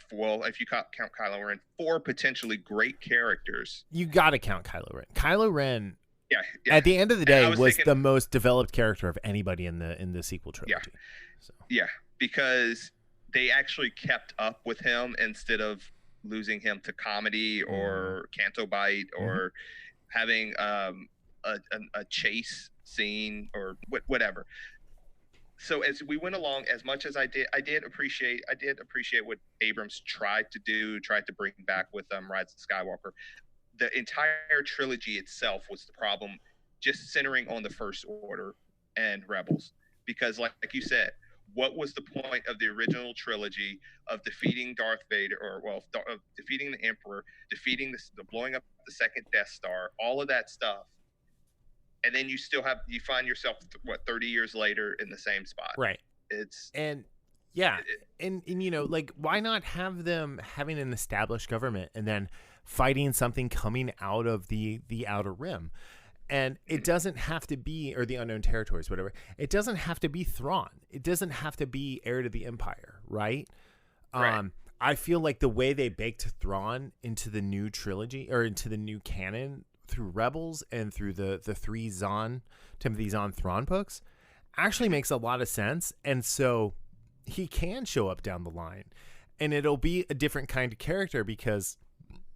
if you count Kylo Ren, 4 potentially great characters. You gotta count Kylo Ren. Kylo Ren at the end of the day was the most developed character of anybody in the sequel trilogy. Because they actually kept up with him instead of losing him to comedy or Canto Bite or having a chase scene or whatever. So as we went along, as much as I did appreciate what Abrams tried to bring back with Rise of Skywalker. The entire trilogy itself was the problem, just centering on the First Order and Rebels. Because like you said, what was the point of the original trilogy of defeating Darth Vader, of defeating the Emperor, defeating the blowing up the second Death Star, all of that stuff, and then you find yourself 30 years later in the same spot, right? And why not have them having an established government and then fighting something coming out of the Outer Rim? And it doesn't have to be, or the Unknown Territories, whatever. It doesn't have to be Thrawn. It doesn't have to be heir to the Empire, right? I feel like the way they baked Thrawn into the new trilogy, or into the new canon, through Rebels and through the 3 Timothy Zahn Thrawn books, actually makes a lot of sense. And so he can show up down the line. And it'll be a different kind of character because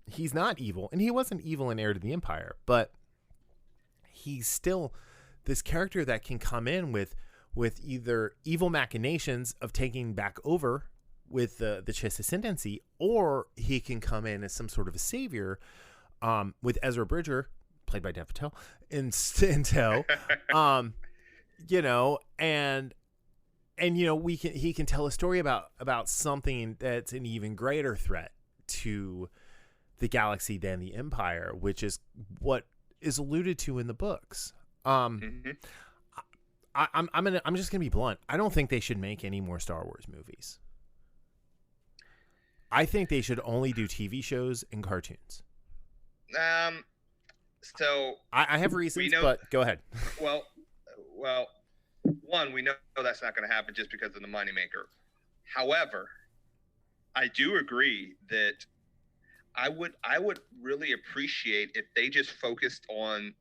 he's not evil. And he wasn't evil in Heir to the Empire, but he's still this character that can come in with either evil machinations of taking back over with the Chiss ascendancy, or he can come in as some sort of a savior, with Ezra Bridger, played by Dev Patel, in tow, you know, and you know, he can tell a story about something that's an even greater threat to the galaxy than the Empire, which is what is alluded to in the books. I'm just gonna be blunt. I don't think they should make any more Star Wars movies. I think they should only do TV shows and cartoons. So I have reasons, but go ahead. Well, one, we know that's not going to happen just because of the moneymaker. However, I do agree that I would really appreciate if they just focused on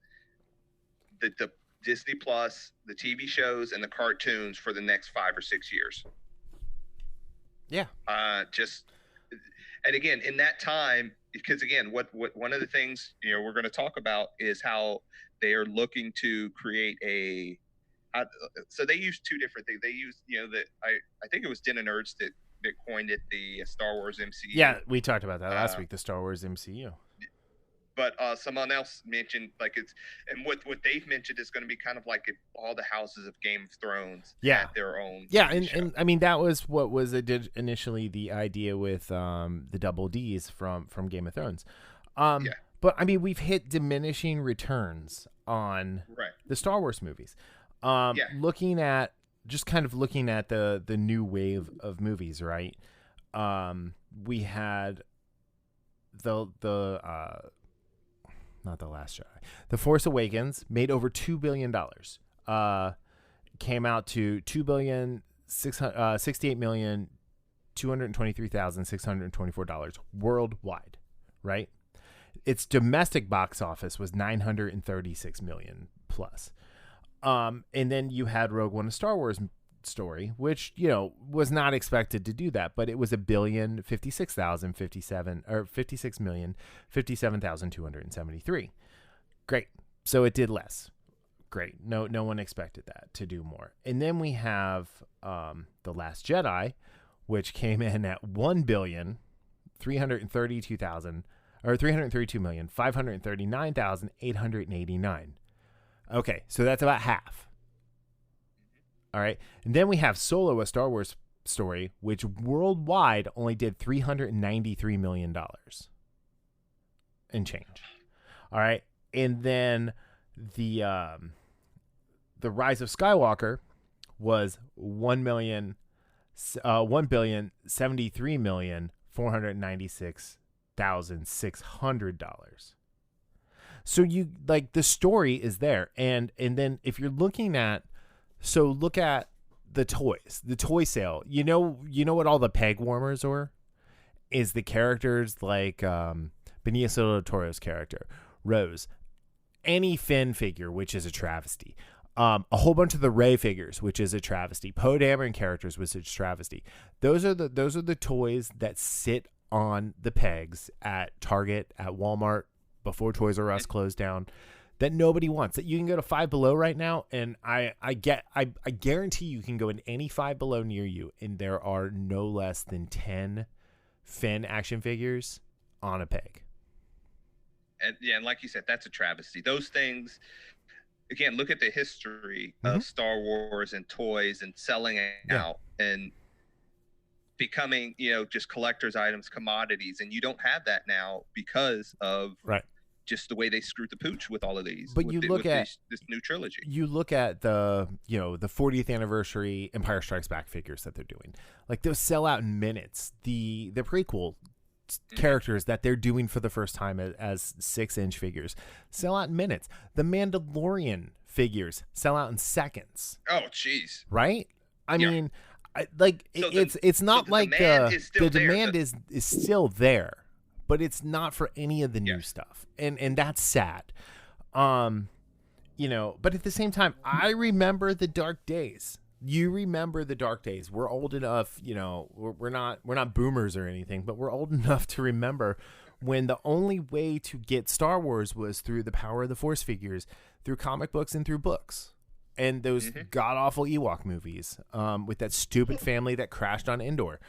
the Disney Plus, the TV shows, and the cartoons for the next 5 or 6 years. Yeah. And again, in that time, because again, what one of the things, you know, we're going to talk about is how they are looking to create so they use two different things. They use, you know, I think it was Den of Nerds that coined it, the Star Wars MCU. Yeah, we talked about that last week, the Star Wars MCU. But someone else mentioned, like, and what they've mentioned is going to be kind of like if all the houses of Game of Thrones had their own. Yeah, and I mean, that was what was initially the idea with the Double Ds from Game of Thrones. But I mean, we've hit diminishing returns on the Star Wars movies. Looking at the new wave of movies, right? We had not The Last Jedi. The Force Awakens made over $2 billion. Came out to $2,068,223,624 worldwide, right? Its domestic box office was $936 million plus. And then you had Rogue One, a Star Wars story, which, you know, was not expected to do that, but it was $1,056,273. Great. So it did less. Great. No one expected that to do more. And then we have The Last Jedi, which came in at $332,539,889. Okay, so that's about half. All right. And then we have Solo, a Star Wars story, which worldwide only did $393 million and change. All right. And then the Rise of Skywalker was $1,073,496,600. So you, like, the story is there. And then if you're looking at, so look at the toys, the toy sale. You know what all the peg warmers were? Is the characters like Benicio del Toro's character, Rose, any Finn figure, which is a travesty, a whole bunch of the Rey figures, which is a travesty, Poe Dameron characters, which is a travesty. Those are the toys that sit on the pegs at Target, at Walmart, before Toys R Us closed down, that nobody wants. That you can go to Five Below right now, and I guarantee you can go in any Five Below near you, and there are no less than 10 Finn action figures on a peg. And like you said, that's a travesty. Those things, again, look at the history of Star Wars and toys and selling out and becoming, you know, just collector's items, commodities, and you don't have that now because of just the way they screwed the pooch with all of these. But you look at this new trilogy. You look at the 40th anniversary Empire Strikes Back figures that they're doing. Like, those sell out in minutes. The prequel characters that they're doing for the first time as 6-inch figures sell out in minutes. The Mandalorian figures sell out in seconds. Oh, jeez. Right? I mean, it's not like the demand is still there, but it's not for any of the new stuff, and that's sad. But at the same time, I remember the dark days. You remember the dark days. We're old enough, we're not boomers or anything, but we're old enough to remember when the only way to get Star Wars was through the power of the Force figures, through comic books and through books. and those god awful Ewok movies, with that stupid family that crashed on Endor,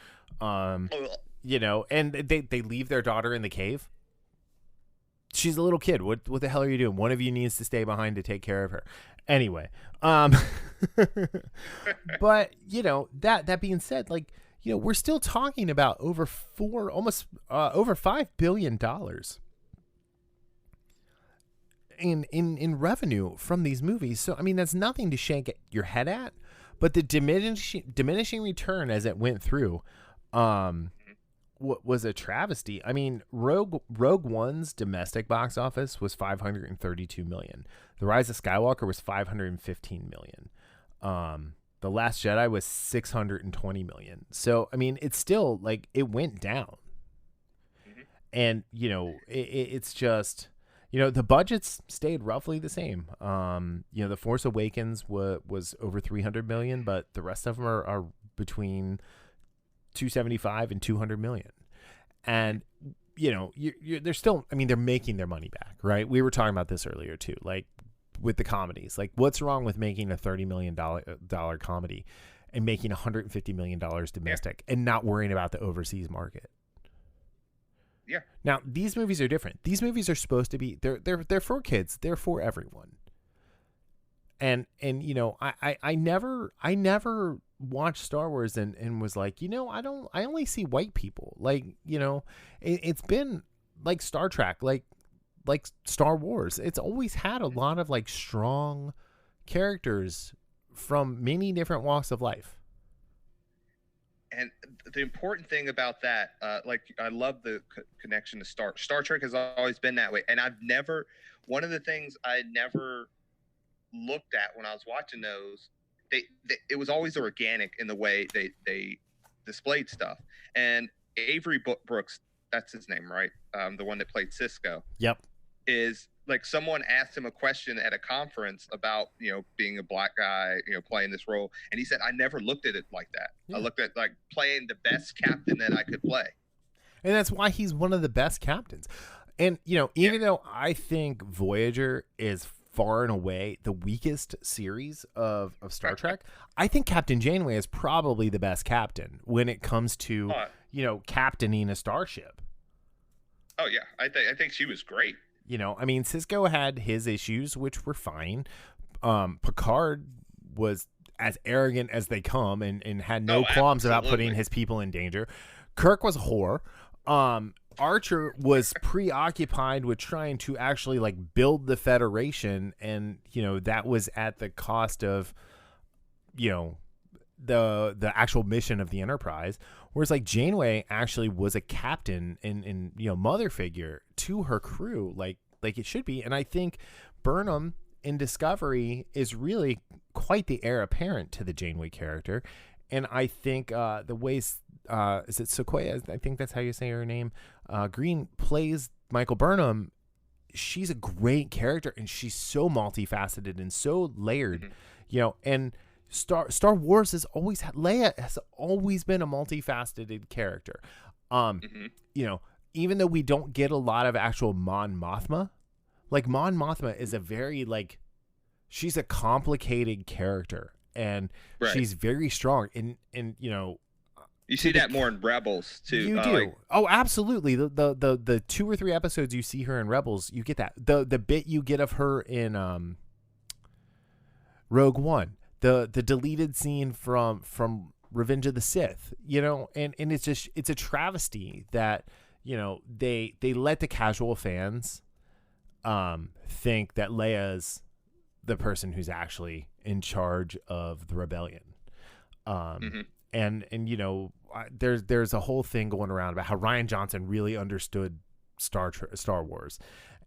you know, and they leave their daughter in the cave. She's a little kid. What the hell are you doing? One of you needs to stay behind to take care of her. Anyway, but you know, that being said, like, you know, we're still talking about over $5 billion in revenue from these movies. So I mean, that's nothing to shake your head at. But the diminishing return as it went through, was a travesty. I mean, Rogue One's domestic box office was $532 million. The Rise of Skywalker was $515 million. The Last Jedi was $620 million. So I mean, it's still like it went down. And you know, it's just, you know, the budgets stayed roughly the same. You know, The Force Awakens was over $300 million, but the rest of them are between 275 and 200 million. And you know, they're still, I mean, they're making their money back, right? We were talking about this earlier too, like with the comedies. Like, what's wrong with making a $30 million comedy and making $150 million domestic and not worrying about the overseas market? Yeah. Now, these movies are different. These movies are supposed to be, they're for kids. They're for everyone. And you know, I never watched Star Wars and was like, you know, I only see white people. Like, you know, it's been like Star Trek, like Star Wars. It's always had a lot of like strong characters from many different walks of life. And the important thing about that, like, I love the connection to Star Trek has always been that way. And one of the things I never looked at when I was watching those, it was always organic in the way they displayed stuff. And Avery Brooks, that's his name, right? The one that played Cisco. Yep. Is like, someone asked him a question at a conference about, you know, being a black guy, you know, playing this role. And he said, I never looked at it like that. Yeah. I looked at like playing the best captain that I could play. And that's why he's one of the best captains. And, you know, even though I think Voyager is far and away the weakest series of Star Trek, I think Captain Janeway is probably the best captain when it comes to, you know, captaining a starship. Oh, yeah. I think she was great. You know, I mean, Cisco had his issues, which were fine. Picard was as arrogant as they come and had no qualms about putting his people in danger. Kirk was a whore. Archer was preoccupied with trying to actually like build the Federation, and you know, that was at the cost of, you know, the actual mission of the Enterprise. Whereas like Janeway actually was a captain and you know, mother figure to her crew, like it should be. And I think Burnham in Discovery is really quite the heir apparent to the Janeway character. And I think the ways is it Sequoia? I think that's how you say her name. Green plays Michael Burnham. She's a great character, and she's so multifaceted and so layered, you know. And Star Wars has always had, Leia has always been a multifaceted character. You know, even though we don't get a lot of actual Mon Mothma, like Mon Mothma is a very like, she's a complicated character, and she's very strong. And you know, you see that more in Rebels too. You do. Like, oh, absolutely. The 2 or 3 episodes you see her in Rebels, you get that. The bit you get of her in Rogue One, the deleted scene from Revenge of the Sith, you know, and it's just, it's a travesty that, you know, they let the casual fans think that Leia's the person who's actually in charge of the rebellion. And you know, there's a whole thing going around about how Rian Johnson really understood Star Wars,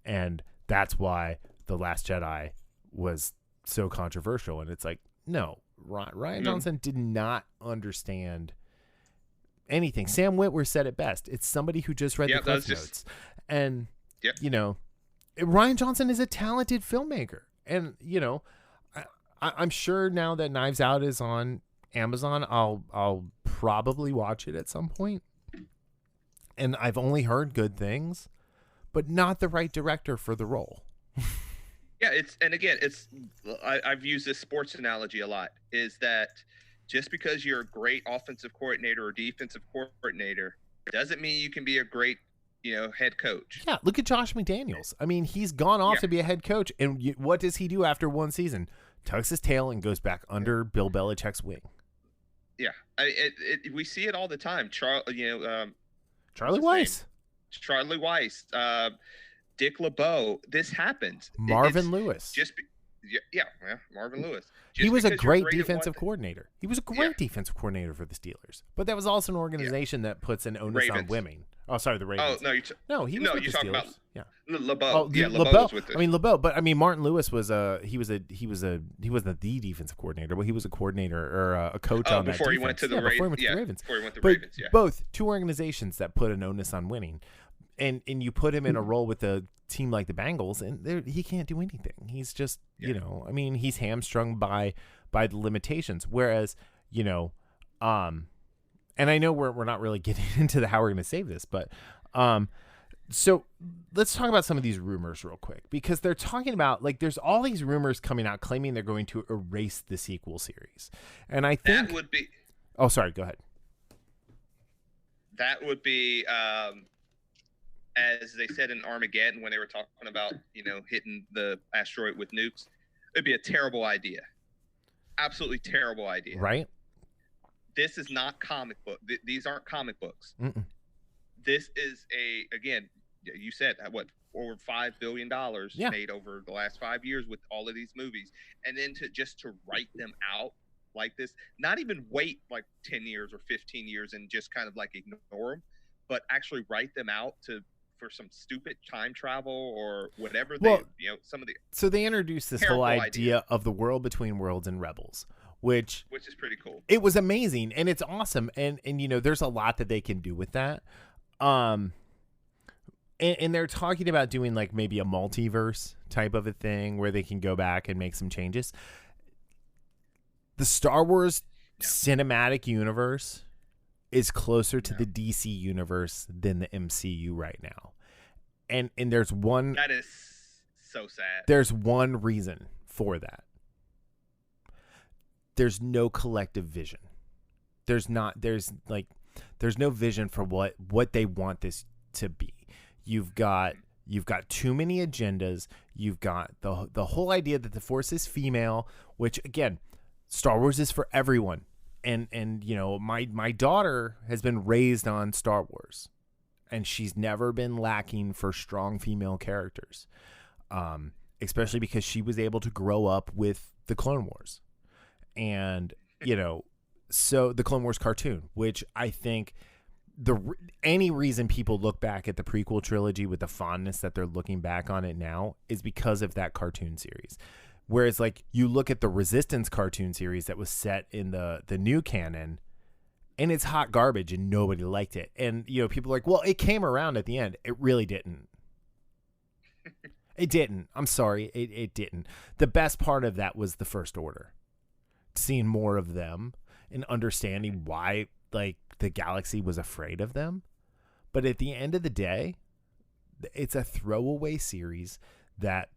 and that's why The Last Jedi was so controversial. And it's like, no, Rian Johnson did not understand anything. Sam Witwer said it best. It's somebody who just read the Cliff Notes. And you know, Rian Johnson is a talented filmmaker, and you know, I'm sure now that Knives Out is on Amazon, I'll probably watch it at some point. And I've only heard good things, but not the right director for the role. Yeah, I've used this sports analogy a lot, is that just because you're a great offensive coordinator or defensive coordinator doesn't mean you can be a great, head coach. Yeah, look at Josh McDaniels. I mean, he's gone off Yeah. to be a head coach, and what does he do after one season? Tucks his tail and goes back under Bill Belichick's wing. Yeah, we see it all the time. Charlie what's his Weiss. name? Charlie Weiss, Dick LeBeau. This happens. Marvin Lewis. Marvin Lewis. He was a great defensive coordinator. He was a great defensive coordinator for the Steelers. But that was also an organization that puts an onus on women. Oh, sorry, the Ravens. Oh, no, he was with the talking Steelers. about LeBeau. Oh, yeah, LeBeau was with this. I mean, LeBeau, but I mean, Martin Lewis was he wasn't the defensive coordinator, but he was a coordinator or a coach on that before defense. He went to the Before he went to the Ravens. Before he went to but Ravens, both two organizations that put an onus on winning. And you put him in a role with a team like the Bengals, and he can't do anything. He's just, I mean, he's hamstrung by the limitations. Whereas, and I know we're not really getting into how we're going to save this, but so let's talk about some of these rumors real quick, because they're talking about, like, there's all these rumors coming out claiming they're going to erase the sequel series, and I think that would be. Oh, sorry. Go ahead. That would be. As they said in Armageddon when they were talking about, hitting the asteroid with nukes, it'd be a terrible idea. Absolutely terrible idea. Right? This is not comic book. These aren't comic books. Mm-mm. This is again, you said, what, over $5 billion made over the last 5 years with all of these movies. And then to write them out like this, not even wait like 10 years or 15 years and just kind of like ignore them, but actually write them out for some stupid time travel or whatever. So they introduced this whole idea of the world between worlds and Rebels, which is pretty cool. It was amazing and it's awesome, and there's a lot that they can do with that. And they're talking about doing like maybe a multiverse type of a thing where they can go back and make some changes. The Star Wars cinematic universe is closer to the DC universe than the MCU right now. And there's one... That is so sad. There's one reason for that. There's no collective vision. There's no vision for what they want this to be. You've got too many agendas. You've got the whole idea that the Force is female, which, again, Star Wars is for everyone. And my daughter has been raised on Star Wars, and she's never been lacking for strong female characters, especially because she was able to grow up with the Clone Wars, and so the Clone Wars cartoon, which I think any reason people look back at the prequel trilogy with the fondness that they're looking back on it now is because of that cartoon series. Whereas, like, you look at the Resistance cartoon series that was set in the new canon, and it's hot garbage, and nobody liked it. And, people are like, well, it came around at the end. It really didn't. It didn't. I'm sorry. It didn't. The best part of that was the First Order. Seeing more of them and understanding why, like, the galaxy was afraid of them. But at the end of the day, it's a throwaway series that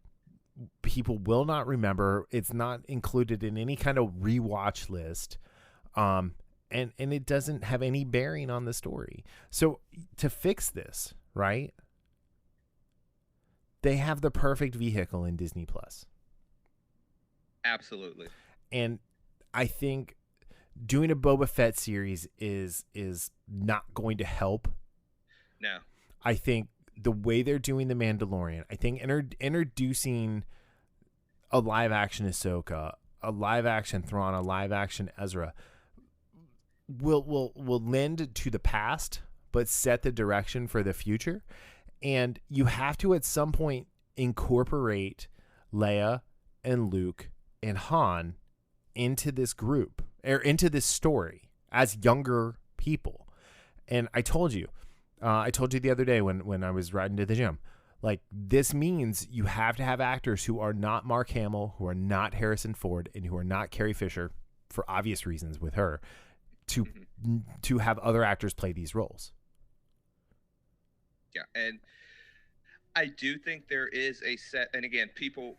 people will not remember. It's not included in any kind of rewatch list, and it doesn't have any bearing on the story. So to fix this, right, they have the perfect vehicle in Disney Plus. Absolutely. And I think doing a Boba Fett series is not going to help. No. I think the way they're doing The Mandalorian, I think introducing a live-action Ahsoka, a live-action Thrawn, a live-action Ezra will lend to the past, but set the direction for the future. And you have to, at some point, incorporate Leia and Luke and Han into this group, or into this story as younger people. And I told you the other day when I was riding to the gym, like, this means you have to have actors who are not Mark Hamill, who are not Harrison Ford, and who are not Carrie Fisher, for obvious reasons with her, to have other actors play these roles. Yeah, and I do think there is a set, and again, people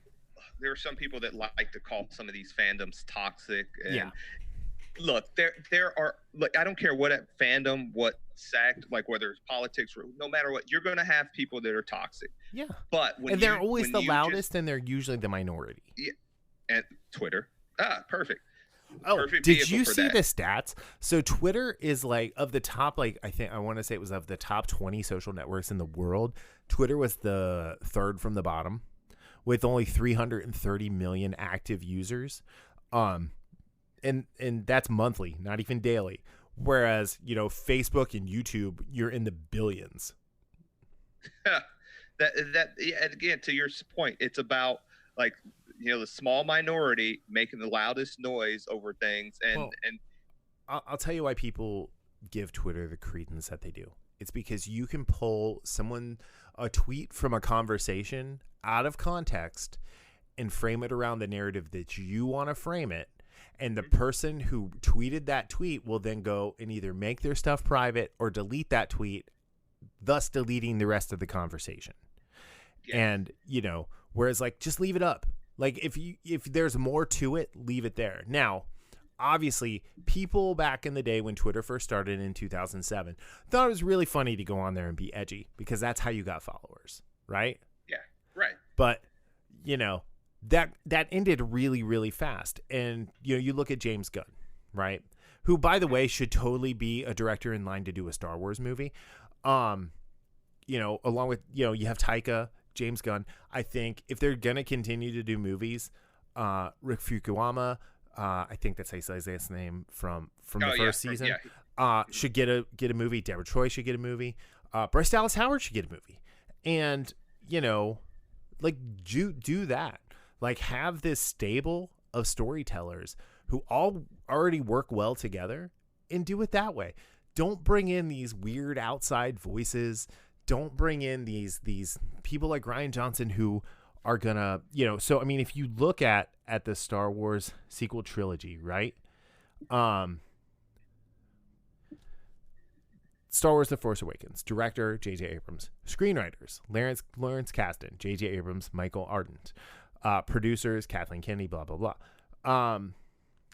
there are some people that like to call some of these fandoms toxic. And Yeah. look, there are, look, I don't care what fandom, what sect, like whether it's politics or no matter what, you're going to have people that are toxic. Yeah. But and they're always the loudest, and they're usually the minority. Yeah. And Twitter. Perfect. Oh, Perfect did you see that. the stats? So Twitter is like, of the top, like, I want to say it was of the top 20 social networks in the world, Twitter was the third from the bottom with only 330 million active users. And that's monthly, not even daily. Whereas, Facebook and YouTube, you're in the billions. Again, to your point, it's about, like, the small minority making the loudest noise over things. And I'll tell you why people give Twitter the credence that they do. It's because you can pull a tweet from a conversation out of context and frame it around the narrative that you want to frame it. And the person who tweeted that tweet will then go and either make their stuff private or delete that tweet, thus deleting the rest of the conversation. Yeah. And, whereas, like, just leave it up. Like, if there's more to it, leave it there. Now, obviously, people back in the day when Twitter first started in 2007 thought it was really funny to go on there and be edgy because that's how you got followers, right? Yeah, right. But, that ended really, really fast. And, you look at James Gunn, right? Who, by the way, should totally be a director in line to do a Star Wars movie. Along with, you have Taika, James Gunn. I think if they're going to continue to do movies, Rick Fukushima, I think that's how you say his name from the first season, should get a movie. Deborah Troy should get a movie. Bryce Dallas Howard should get a movie. And, like, do that. Like, have this stable of storytellers who all already work well together and do it that way. Don't bring in these weird outside voices. Don't bring in these people like Rian Johnson who are gonna, so I mean, if you look at the Star Wars sequel trilogy, right? Star Wars: The Force Awakens, director J.J. Abrams, screenwriters Lawrence Kasdan, J.J. Abrams, Michael Ardent, producers Kathleen Kennedy, blah blah blah.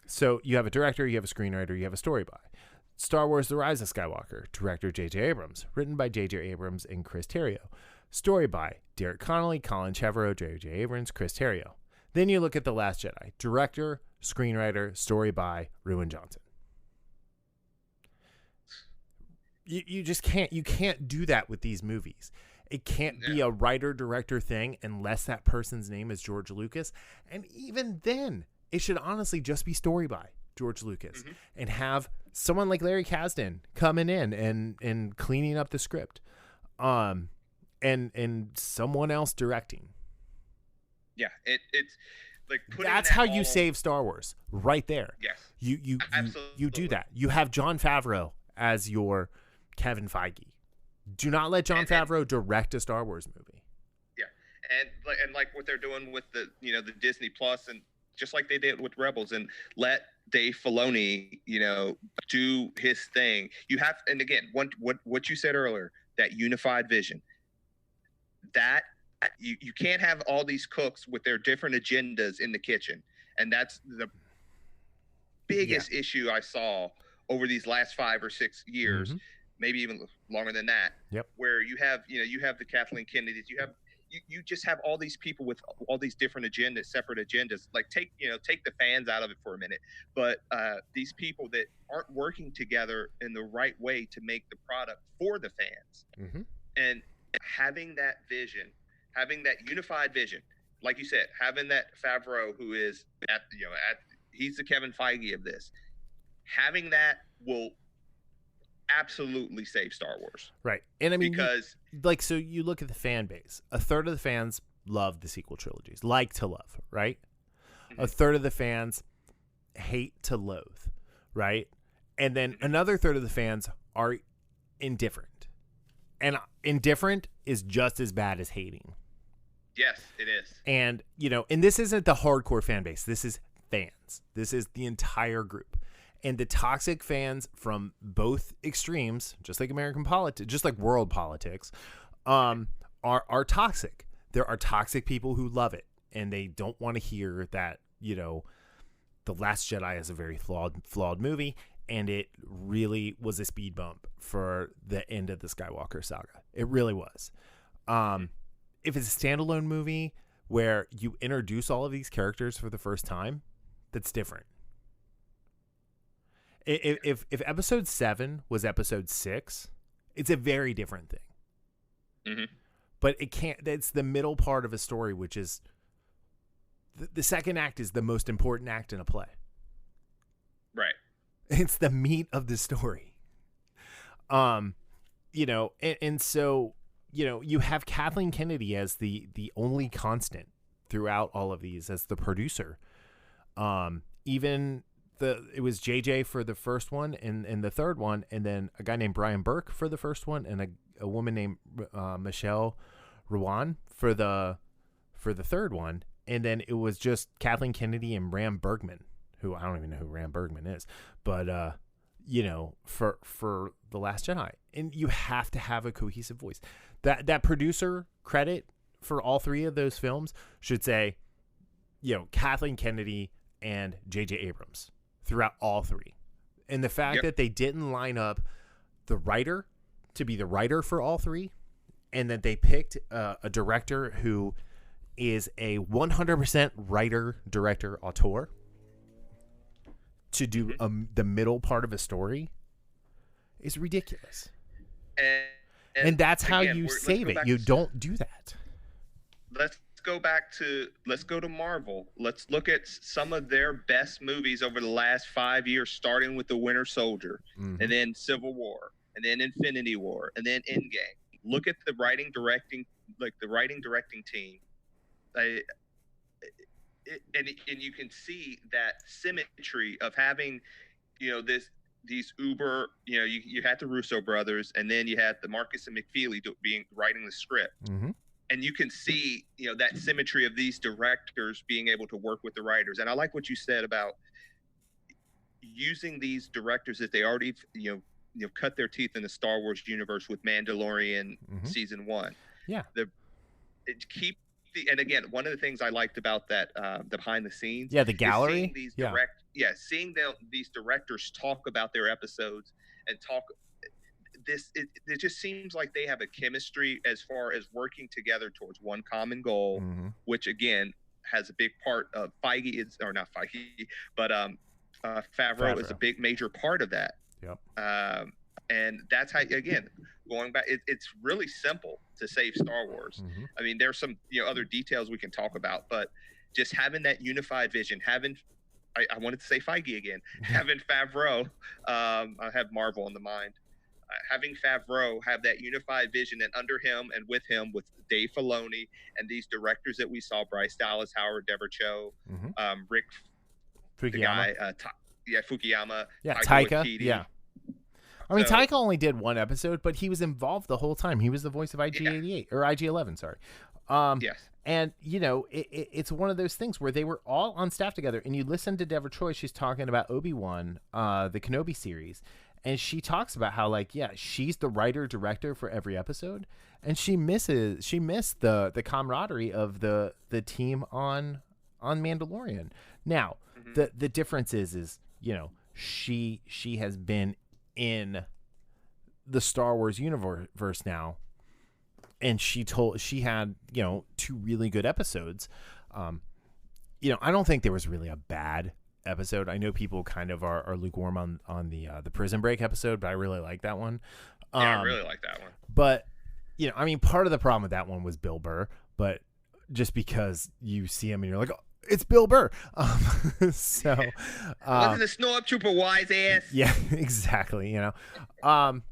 So you have a director, you have a screenwriter, you have a story by. Star Wars: The Rise of Skywalker, director J.J. Abrams, written by J.J. Abrams and Chris Terrio. Story by Derek Connolly, Colin Trevorrow, J.J. Abrams, Chris Terrio. Then you look at The Last Jedi, director, screenwriter, story by Rian Johnson. You just can't do that with these movies. It can't be a writer-director thing unless that person's name is George Lucas. And even then, it should honestly just be story by George Lucas and have someone like Larry Kasdan coming in and cleaning up the script, and someone else directing. Yeah, it's like that's how you save Star Wars right there. Yes, you do that. You have Jon Favreau as your Kevin Feige. Do not let Jon Favreau direct a Star Wars movie. Yeah, and like what they're doing with the the Disney Plus, and just like they did with Rebels, and let Dave Filoni do his thing. You have, and again, what you said earlier, that unified vision. That you can't have all these cooks with their different agendas in the kitchen, and that's the biggest issue I saw over these last 5 or 6 years. Maybe even longer than that. Yep. Where you have the Kathleen Kennedys, you just have all these people with all these different agendas, separate agendas. Like take the fans out of it for a minute, but these people that aren't working together in the right way to make the product for the fans, and having that vision, having that unified vision, like you said, having that Favreau who is he's the Kevin Feige of this, having that will absolutely save Star Wars. Right. And I mean, because so you look at the fan base, a third of the fans love the sequel trilogies, like to love, right? A third of the fans hate to loathe, right? And then another third of the fans are indifferent. And indifferent is just as bad as hating. Yes, it is. And, and this isn't the hardcore fan base. This is fans. This is the entire group. And the toxic fans from both extremes, just like American politics, just like world politics, are toxic. There are toxic people who love it, and they don't want to hear that, The Last Jedi is a very flawed movie, and it really was a speed bump for the end of the Skywalker saga. It really was. If it's a standalone movie where you introduce all of these characters for the first time, that's different. If episode 7 was episode 6, it's a very different thing. Mm-hmm. But it's the middle part of a story, which is the second act is the most important act in a play. Right. It's the meat of the story. And so, you have Kathleen Kennedy as the only constant throughout all of these as the producer. Even it was JJ for the first one and the third one, and then a guy named Brian Burke for the first one, and a woman named Michelle Rowan for the third one, and then it was just Kathleen Kennedy and Ram Bergman, who I don't even know who Ram Bergman is, but for The Last Jedi. And you have to have a cohesive voice. That producer credit for all three of those films should say, Kathleen Kennedy and J.J. Abrams throughout all three. And the fact that they didn't line up the writer to be the writer for all three, and that they picked a director who is a 100% writer, director, auteur to do the middle part of a story is ridiculous. And that's how you save it. You don't do that. Let's go to Marvel. Let's look at some of their best movies over the last 5 years, starting with The Winter Soldier, and then Civil War, and then Infinity War, and then Endgame. Look at the writing directing team. And you can see that symmetry of having, these uber, you had the Russo brothers, and then you had the Marcus and McFeely writing the script. Mm-hmm. And you can see, that symmetry of these directors being able to work with the writers. And I like what you said about using these directors that they already, cut their teeth in the Star Wars universe with Mandalorian season 1. Yeah. And again, one of the things I liked about that, the behind the scenes, the gallery, seeing these directors talk about their episodes and talk. It just seems like they have a chemistry as far as working together towards one common goal, which again has a big part of Favreau is a big major part of that. Yep. And that's how, again, going back, it's really simple to save Star Wars. I mean, there's some other details we can talk about, but just having that unified vision, I wanted to say Feige again, having Favreau, I have Marvel in the mind, having Favreau have that unified vision, and under him and with Dave Filoni and these directors that we saw, Bryce Dallas Howard, Deborah Chow, Rick Fukuyama, Fukuyama, Taika, I mean, Taika only did one episode, but he was involved the whole time. He was the voice of IG-88 or IG-11, sorry. Yes. And, it's one of those things where they were all on staff together. And you listen to Deborah Chow, she's talking about Obi-Wan, the Kenobi series. And she talks about how, she's the writer-director for every episode. And she missed the camaraderie of the team on Mandalorian. Now, the difference is she has been in the Star Wars universe now, and she had 2 really good episodes. I don't think there was really a bad episode. I know people kind of are lukewarm on the Prison Break episode, but I really like that one. I really like that one. But part of the problem with that one was Bill Burr, but just because you see him and you're like, oh, it's Bill Burr. So wasn't the Snow Trooper wise ass? Yeah, exactly. But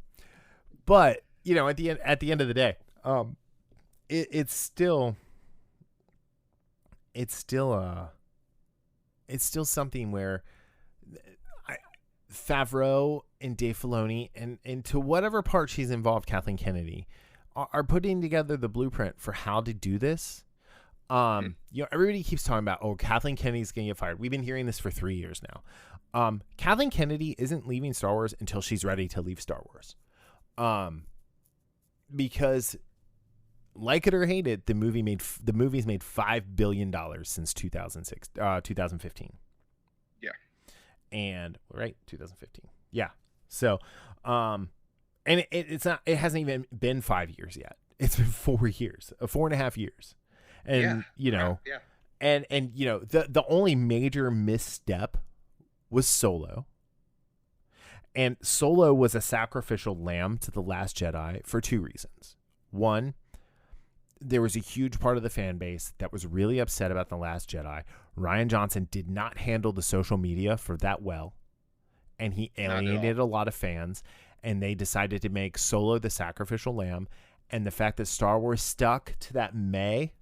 at the end of the day, it's still something where Favreau and Dave Filoni and to whatever part she's involved, Kathleen Kennedy, are putting together the blueprint for how to do this. Everybody keeps talking about, Kathleen Kennedy's going to get fired. We've been hearing this for 3 years now. Kathleen Kennedy isn't leaving Star Wars until she's ready to leave Star Wars. Because like it or hate it, the movie's made $5 billion since 2015. Yeah. And right, 2015. Yeah. So, and it hasn't even been 5 years yet. It's been 4 years, 4.5 years. And, and the only major misstep was Solo. And Solo was a sacrificial lamb to The Last Jedi for two reasons. One, there was a huge part of the fan base that was really upset about The Last Jedi. Rian Johnson did not handle the social media for that well, and he alienated a lot of fans, and they decided to make Solo the sacrificial lamb. And the fact that Star Wars stuck to that May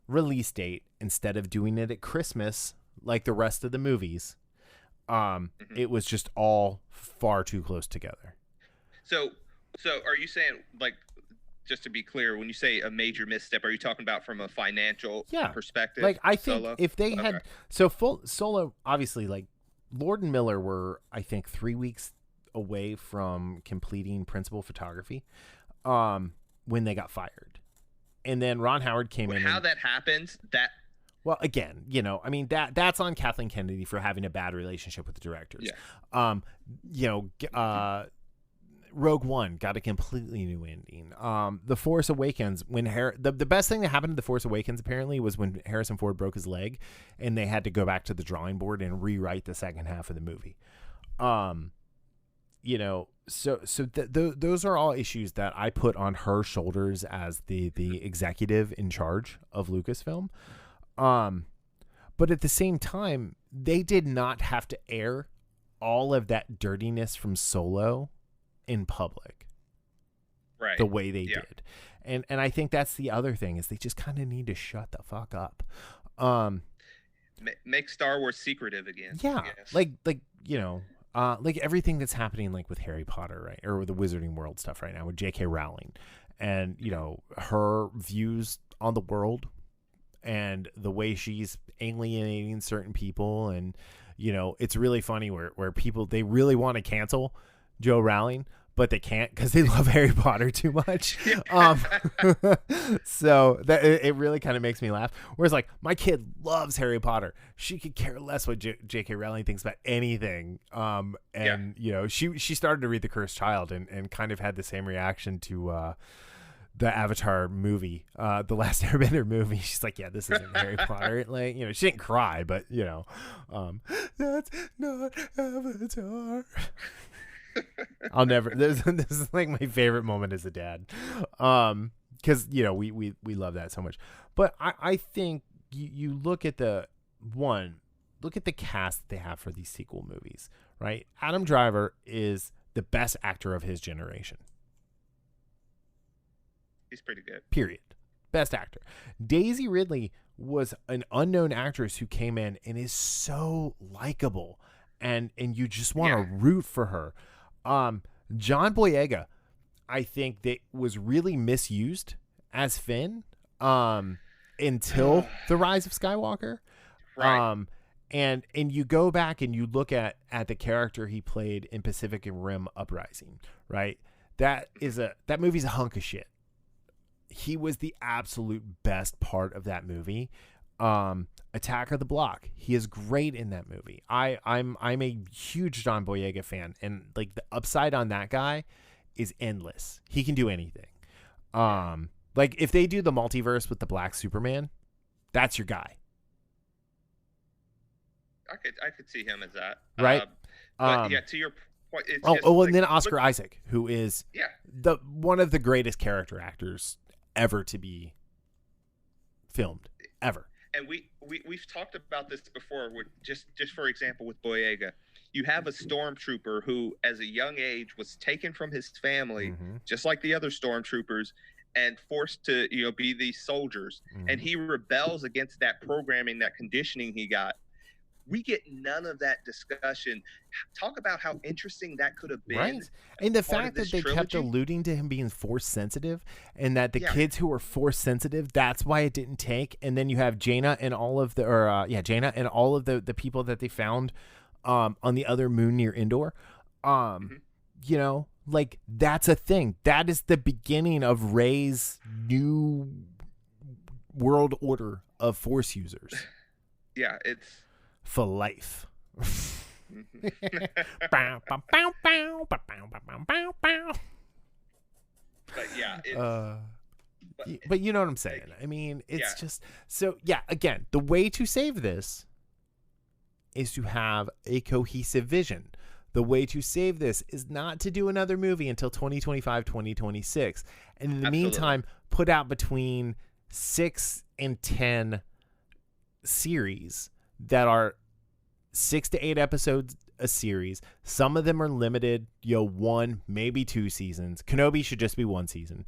release date instead of doing it at Christmas like the rest of the movies, it was just all far too close together. So are you saying, like, just to be clear, when you say a major misstep, are you talking about from a financial perspective? Like, I think if they had Solo, obviously, like, Lord and Miller were, I think, 3 weeks away from completing principal photography when they got fired. And then Ron Howard came in. How that happens, well, again, I mean, that's on Kathleen Kennedy for having a bad relationship with the directors. Yeah. Rogue One got a completely new ending. The Force Awakens, when the best thing that happened to The Force Awakens apparently was when Harrison Ford broke his leg, and they had to go back to the drawing board and rewrite the second half of the movie. Those are all issues that I put on her shoulders as the executive in charge of Lucasfilm. But at the same time, they did not have to air all of that dirtiness from Solo in public, right? The way they did, and I think that's the other thing is they just kind of need to shut the fuck up. Make Star Wars secretive again. Yeah, like everything that's happening, like with Harry Potter, right, or with the Wizarding World stuff right now with J.K. Rowling, and her views on the world, and the way she's alienating certain people, and it's really funny where people, they really want to cancel Joe Rowling, but they can't because they love Harry Potter too much. So that it really kind of makes me laugh. Whereas, like, my kid loves Harry Potter. She could care less what J.K. Rowling thinks about anything. She started to read The Cursed Child and kind of had the same reaction to the Avatar movie, the Last Airbender movie. She's like, yeah, this isn't Harry Potter. Like, she didn't cry, but that's not Avatar. I'll never. This is like my favorite moment as a dad, because we love that so much. But I think you look at the cast that they have for these sequel movies, right? Adam Driver is the best actor of his generation. He's pretty good. Period. Best actor. Daisy Ridley was an unknown actress who came in and is so likable, and you just want to root for her. John Boyega, I think that was really misused as Finn until The Rise of Skywalker. Right. And you go back and you look at the character he played in Pacific Rim Uprising, right? That movie's a hunk of shit. He was the absolute best part of that movie. Attack of the Block, he is great in that movie. I'm a huge John Boyega fan, and like the upside on that guy is endless. He can do anything. Like if they do the multiverse with the Black Superman, that's your guy. I could see him as that, right? But to your point, it's and then Oscar Isaac, who is the one of the greatest character actors ever to be filmed ever. And we've talked about this before. With just for example, with Boyega, you have a stormtrooper who, as a young age, was taken from his family, just like the other stormtroopers, and forced to be these soldiers. And he rebels against that programming, that conditioning he got. We get none of that discussion. Talk about how interesting that could have been. Right. And the fact that they kept alluding to him being force sensitive, and that the kids who were force sensitive, that's why it didn't take. And then you have Jaina and all of the people that they found on the other moon near Endor. Like, that's a thing. That is the beginning of Rey's new world order of Force users. Yeah, it's for life. But yeah, but you know what I'm saying. I mean, it's just so. Yeah, again, the way to save this is to have a cohesive vision. The way to save this is not to do another movie until 2025, 2026. And in the meantime, put out between 6 and 10 series that are 6 to 8 episodes a series. Some of them are limited, 1, maybe 2 seasons. Kenobi should just be 1 season.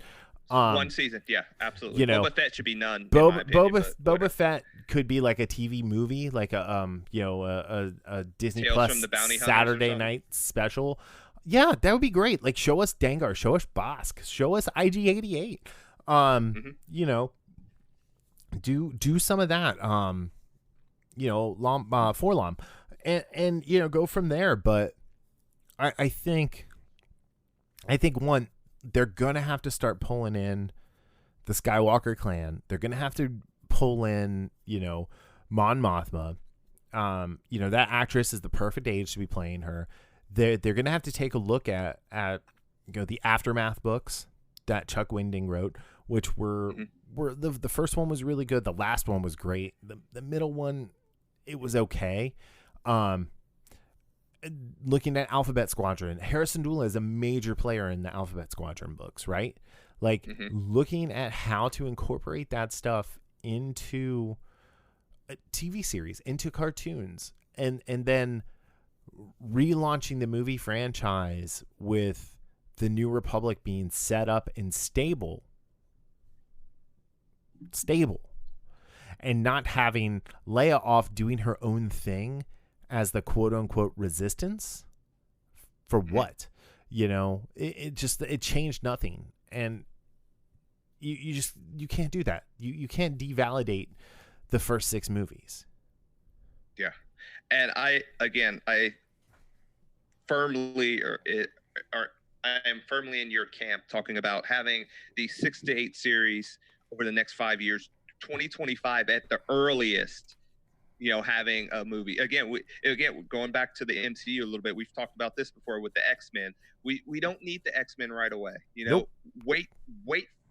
1 season, yeah, absolutely. Boba Fett should be none. Boba Fett could be like a TV movie, like a Disney Tales Plus from the Bounty Hunters Saturday night special. Yeah, that would be great. Like, show us Dengar, show us Bosk, show us IG-88. Do some of that. Forlom, and go from there. But I think one, they're gonna have to start pulling in the Skywalker clan. They're gonna have to pull in, Mon Mothma. That actress is the perfect age to be playing her. They're gonna have to take a look at the Aftermath books that Chuck Winding wrote, which were the first one was really good. The last one was great. The middle one, it was okay. Looking at Alphabet Squadron, Harrison Dula is a major player in the Alphabet Squadron books, right? Like, looking at how to incorporate that stuff into a TV series, into cartoons, and then relaunching the movie franchise with the New Republic being set up and stable, and not having Leia off doing her own thing as the quote-unquote resistance. For what? It changed nothing. And you can't do that. You can't devalidate the first 6 movies. Yeah. And I firmly I am firmly in your camp, talking about having these 6 to 8 series over the next 5 years, 2025 at the earliest, having a movie. Again, going back to the MCU a little bit, we've talked about this before with the X-Men. We don't need the X-Men right away. Nope. Wait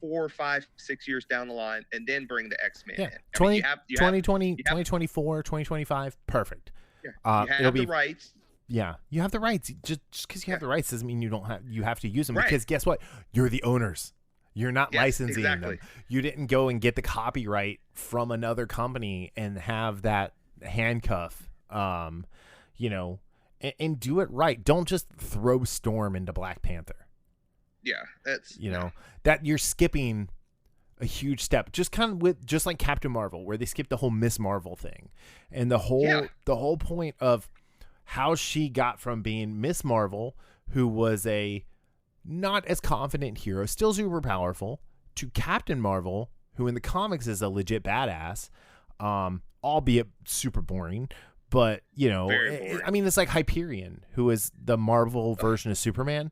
4, 5, 6 years down the line, and then bring the X-Men in. 2024, 2025, perfect. Yeah, you have the rights. Yeah, you have the rights. Just because you have the rights doesn't mean you have to use them. Right. Because guess what? You're the owners. You're not licensing them. You didn't go and get the copyright from another company and have that handcuff, and do it right. Don't just throw Storm into Black Panther. Yeah, that's that you're skipping a huge step. Just like Captain Marvel, where they skipped the whole Miss Marvel thing, and the whole point of how she got from being Miss Marvel, who was a not as confident hero, still super powerful, to Captain Marvel, who in the comics is a legit badass, albeit super boring. But it's like Hyperion, who is the Marvel version of Superman,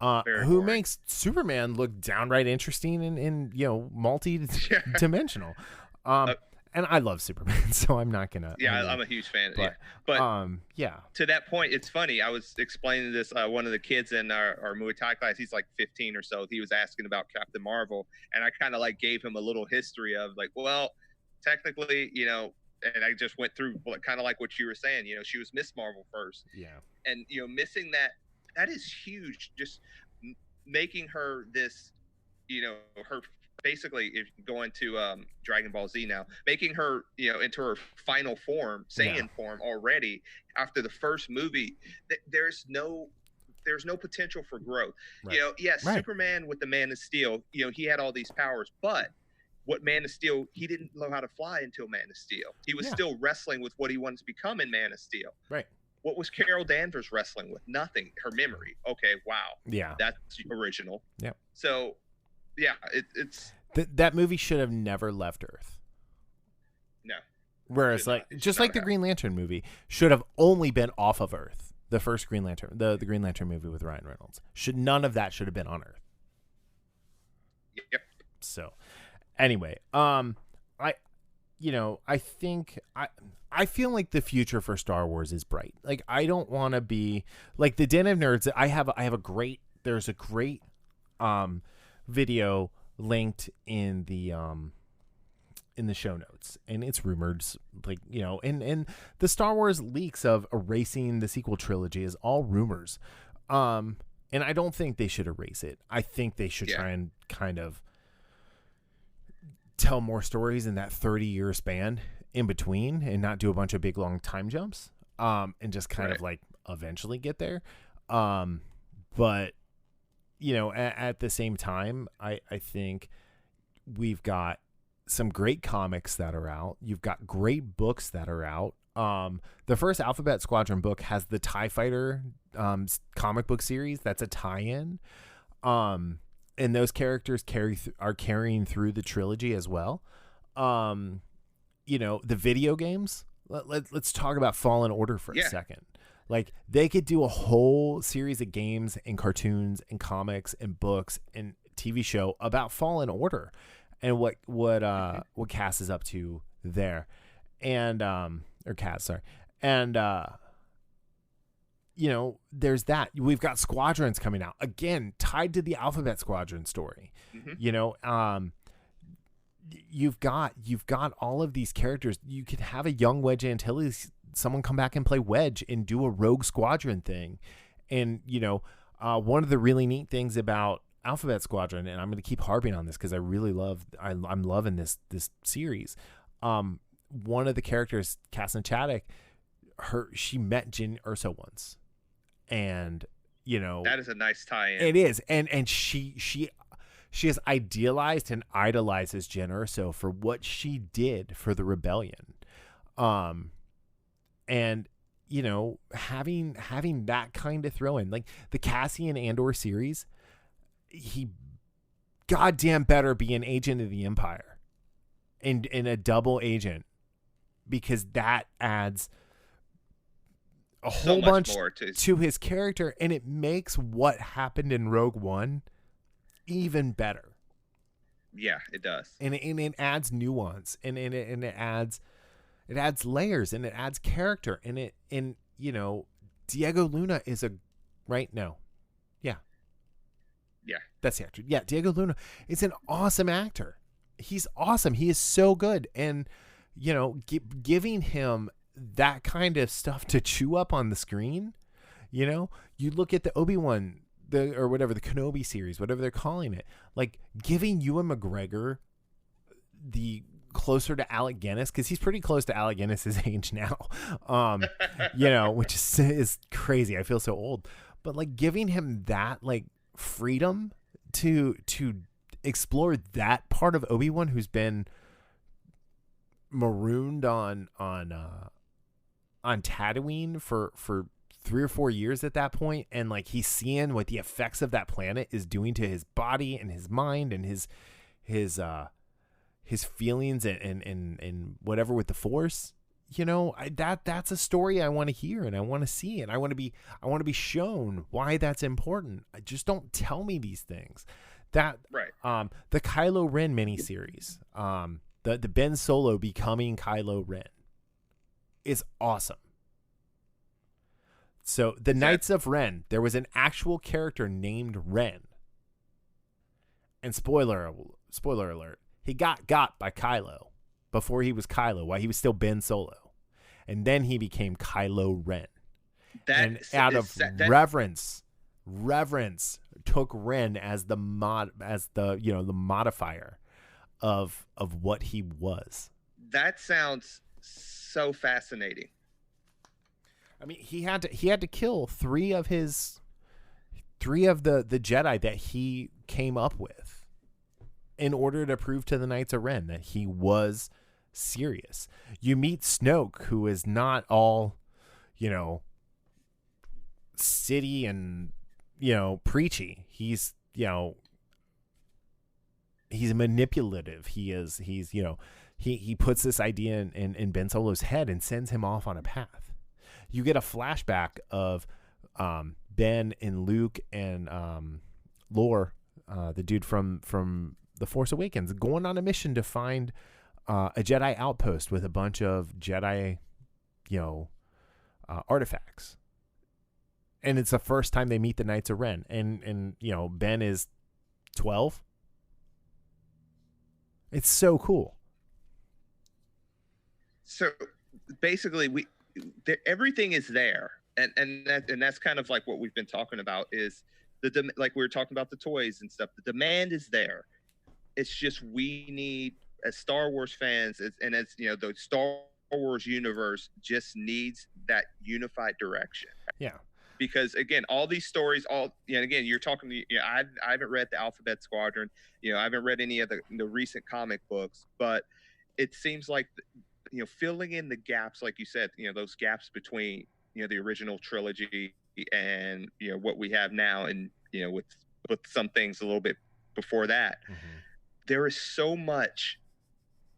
who makes Superman look downright interesting and multi-dimensional. And I love Superman, so I'm not gonna. Yeah, I'm a huge fan. But to that point, it's funny. I was explaining this. One of the kids in our Muay Thai class, he's like 15 or so. He was asking about Captain Marvel, and I kind of like gave him a little history of like, well, technically, and I just went through kind of like what you were saying. She was Miss Marvel first. Yeah. And missing that is huge. Just making her this, her. Basically, if going to Dragon Ball Z now, making her into her final form, Saiyan form already after the first movie, there's no potential for growth. Right. Superman with the Man of Steel, he had all these powers, but what Man of Steel, he didn't know how to fly until Man of Steel. He was still wrestling with what he wanted to become in Man of Steel. Right. What was Carol Danvers wrestling with? Nothing. Her memory. Okay, wow. Yeah. That's original. Yeah. So. Yeah, it's that movie should have never left Earth. No. Whereas, the Green Lantern movie should have only been off of Earth. The first Green Lantern, the Green Lantern movie with Ryan Reynolds. None of that should have been on Earth. Yep. So, anyway, I think I feel like the future for Star Wars is bright. Like, I don't want to be like the Den of Nerds. There's a great video linked in the show notes, and it's rumored, like, and the Star Wars leaks of erasing the sequel trilogy is all rumors. And I don't think they should erase it. I think they should try and kind of tell more stories in that 30-year span in between, and not do a bunch of big long time jumps, and just kind of like eventually get there. But at the same time, I think we've got some great comics that are out. You've got great books that are out. The first Alphabet Squadron book has the TIE Fighter comic book series. That's a tie-in. And those characters are carrying through the trilogy as well. The video games. Let's talk about Fallen Order for a second. Like, they could do a whole series of games and cartoons and comics and books and TV show about Fallen Order and what Cass is up to there, and or Cass, sorry, and there's that. We've got Squadrons coming out again, tied to the Alphabet Squadron story. You've got all of these characters. You could have a young Wedge Antilles, someone come back and play Wedge and do a Rogue Squadron thing. And one of the really neat things about Alphabet Squadron, and I'm going to keep harping on this because I really I'm loving this series. One of the characters, Cass Chaddock, she met Jyn Erso once, and that is a nice tie-in. It is, and she has idealized and idolizes Jyn Erso for what she did for the rebellion, and having that kind of throw in, like the Cassian Andor series, he goddamn better be an agent of the Empire and a double agent, because that adds a whole bunch more to his character, and it makes what happened in Rogue One even better. Yeah, it does. And it adds nuance, and it adds layers, and it adds character, and Diego Luna is that's the actor. Yeah, Diego Luna is an awesome actor. He's awesome. He is so good, and giving him that kind of stuff to chew up on the screen. You look at the Obi-Wan, the Kenobi series, whatever they're calling it, like giving Ewan McGregor the closer to Alec Guinness, because he's pretty close to Alec Guinness's age now, which is crazy. I feel so old, but like giving him that like freedom to explore that part of Obi-Wan, who's been marooned on Tatooine for 3 or 4 years at that point, and like he's seeing what the effects of that planet is doing to his body and his mind and his feelings and whatever with the Force. That's a story I want to hear, and I want to see, and I want to be shown why that's important. I just don't tell me these things. That the Kylo Ren miniseries, the Ben Solo becoming Kylo Ren, is awesome. So the Knights of Ren, there was an actual character named Ren, and spoiler alert, he got by Kylo before he was Kylo, while he was still Ben Solo, and then he became Kylo Ren. Reverence took Ren as the modifier of what he was. That sounds so fascinating. I mean, he had to kill three of the Jedi that he came up with in order to prove to the Knights of Ren that he was serious. You meet Snoke, who is not all, city and, preachy. He's manipulative. He puts this idea in Ben Solo's head and sends him off on a path. You get a flashback of Ben and Luke and Lore, the dude from The Force Awakens, going on a mission to find a Jedi outpost with a bunch of Jedi, artifacts. And it's the first time they meet the Knights of Ren. And Ben is 12. It's so cool. So basically, everything is there, and that's kind of like what we've been talking about is like we were talking about the toys and stuff. The demand is there. It's just we need, as Star Wars fans, and as the Star Wars universe just needs that unified direction. Yeah. Because again, all these stories, again, you're talking to, I haven't read the Alphabet Squadron, I haven't read any of the recent comic books, but it seems like, filling in the gaps, like you said, those gaps between, the original trilogy and, what we have now, and, with some things a little bit before that, there is so much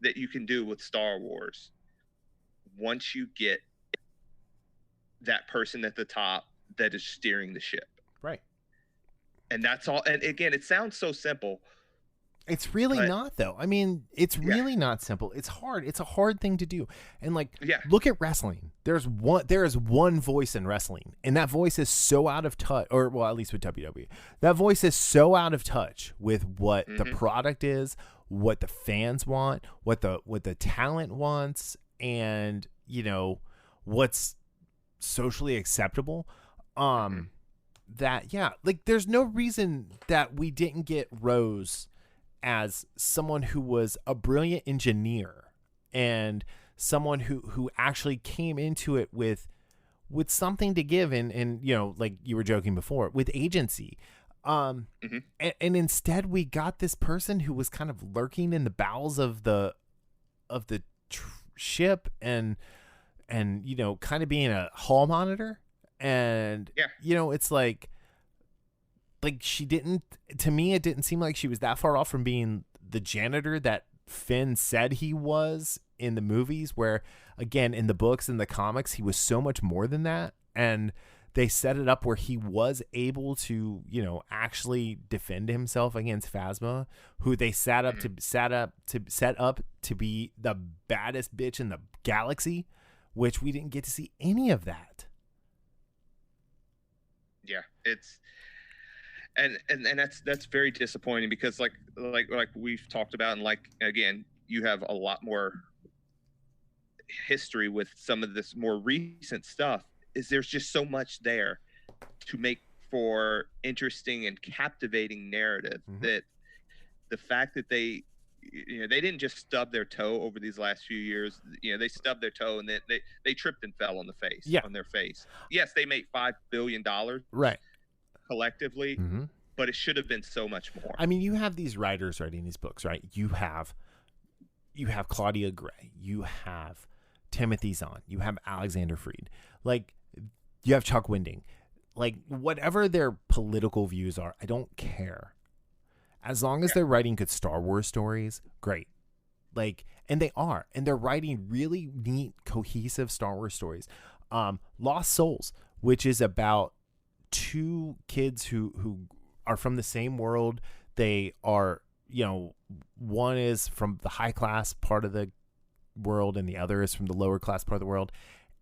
that you can do with Star Wars once you get that person at the top that is steering the ship. Right. And that's all. And again, it sounds so simple. It's really not, though. I mean, it's really not simple. It's hard. It's a hard thing to do. And look at wrestling. There is one voice in wrestling, and that voice is so out of touch, or well, at least with WWE, that voice is so out of touch with what the product is, what the fans want, what the talent wants, and what's socially acceptable. There's no reason that we didn't get Rose as someone who was a brilliant engineer and someone who actually came into it with something to give, and like you were joking before, with agency. And instead we got this person who was kind of lurking in the bowels of the ship and kind of being a hall monitor. And it's like she didn't, to me, it didn't seem like she was that far off from being the janitor that Finn said he was in the movies, where again, in the books and the comics, he was so much more than that. And they set it up where he was able to, actually defend himself against Phasma, who they set up to be the baddest bitch in the galaxy, which we didn't get to see any of that. Yeah, it's and that's very disappointing, because like we've talked about, and again, you have a lot more history with some of this more recent stuff, is there's just so much there to make for interesting and captivating narrative, that the fact that they didn't just stub their toe over these last few years. They stubbed their toe and then they tripped and fell on their face. Yes, they made $5 billion right collectively, but it should have been so much more. I mean, you have these writers writing these books, right? You have Claudia Gray, you have Timothy Zahn, you have Alexander Freed, you have Chuck Winding. Whatever their political views are, I don't care. As long as they're writing good Star Wars stories, great. And they are. And they're writing really neat, cohesive Star Wars stories. Lost Souls, which is about two kids who are from the same world. They are, one is from the high class part of the world and the other is from the lower class part of the world.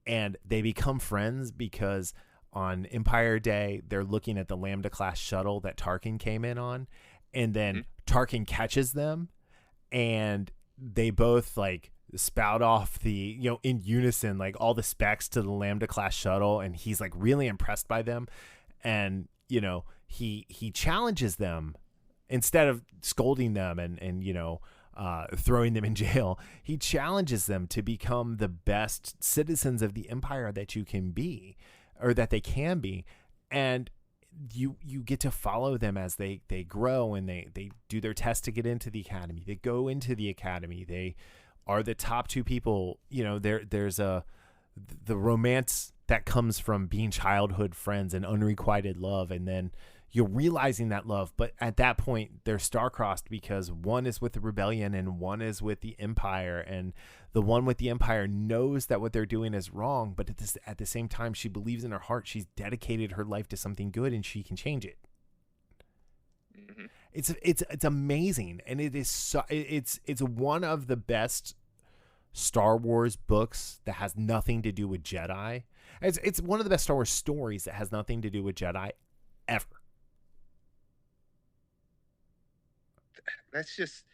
And they become friends because on Empire Day, they're looking at the Lambda class shuttle that Tarkin came in on. And then Tarkin catches them, and they both spout off the, in unison, all the specs to the Lambda class shuttle. And he's really impressed by them. And, he challenges them instead of scolding them and throwing them in jail. He challenges them to become the best citizens of the Empire that you can be, or that they can be. And you get to follow them as they grow, and they do their test to get into the academy. They go into the academy. They are the top two people. There's the romance that comes from being childhood friends and unrequited love, and then you're realizing that love. But at that point, they're star-crossed because one is with the rebellion and one is with the Empire, and The one with the Empire knows that what they're doing is wrong, but at the same time, she believes in her heart she's dedicated her life to something good and she can change it. Mm-hmm. It's amazing, and it's one of the best Star Wars books that has nothing to do with Jedi. It's one of the best Star Wars stories that has nothing to do with Jedi ever. That's just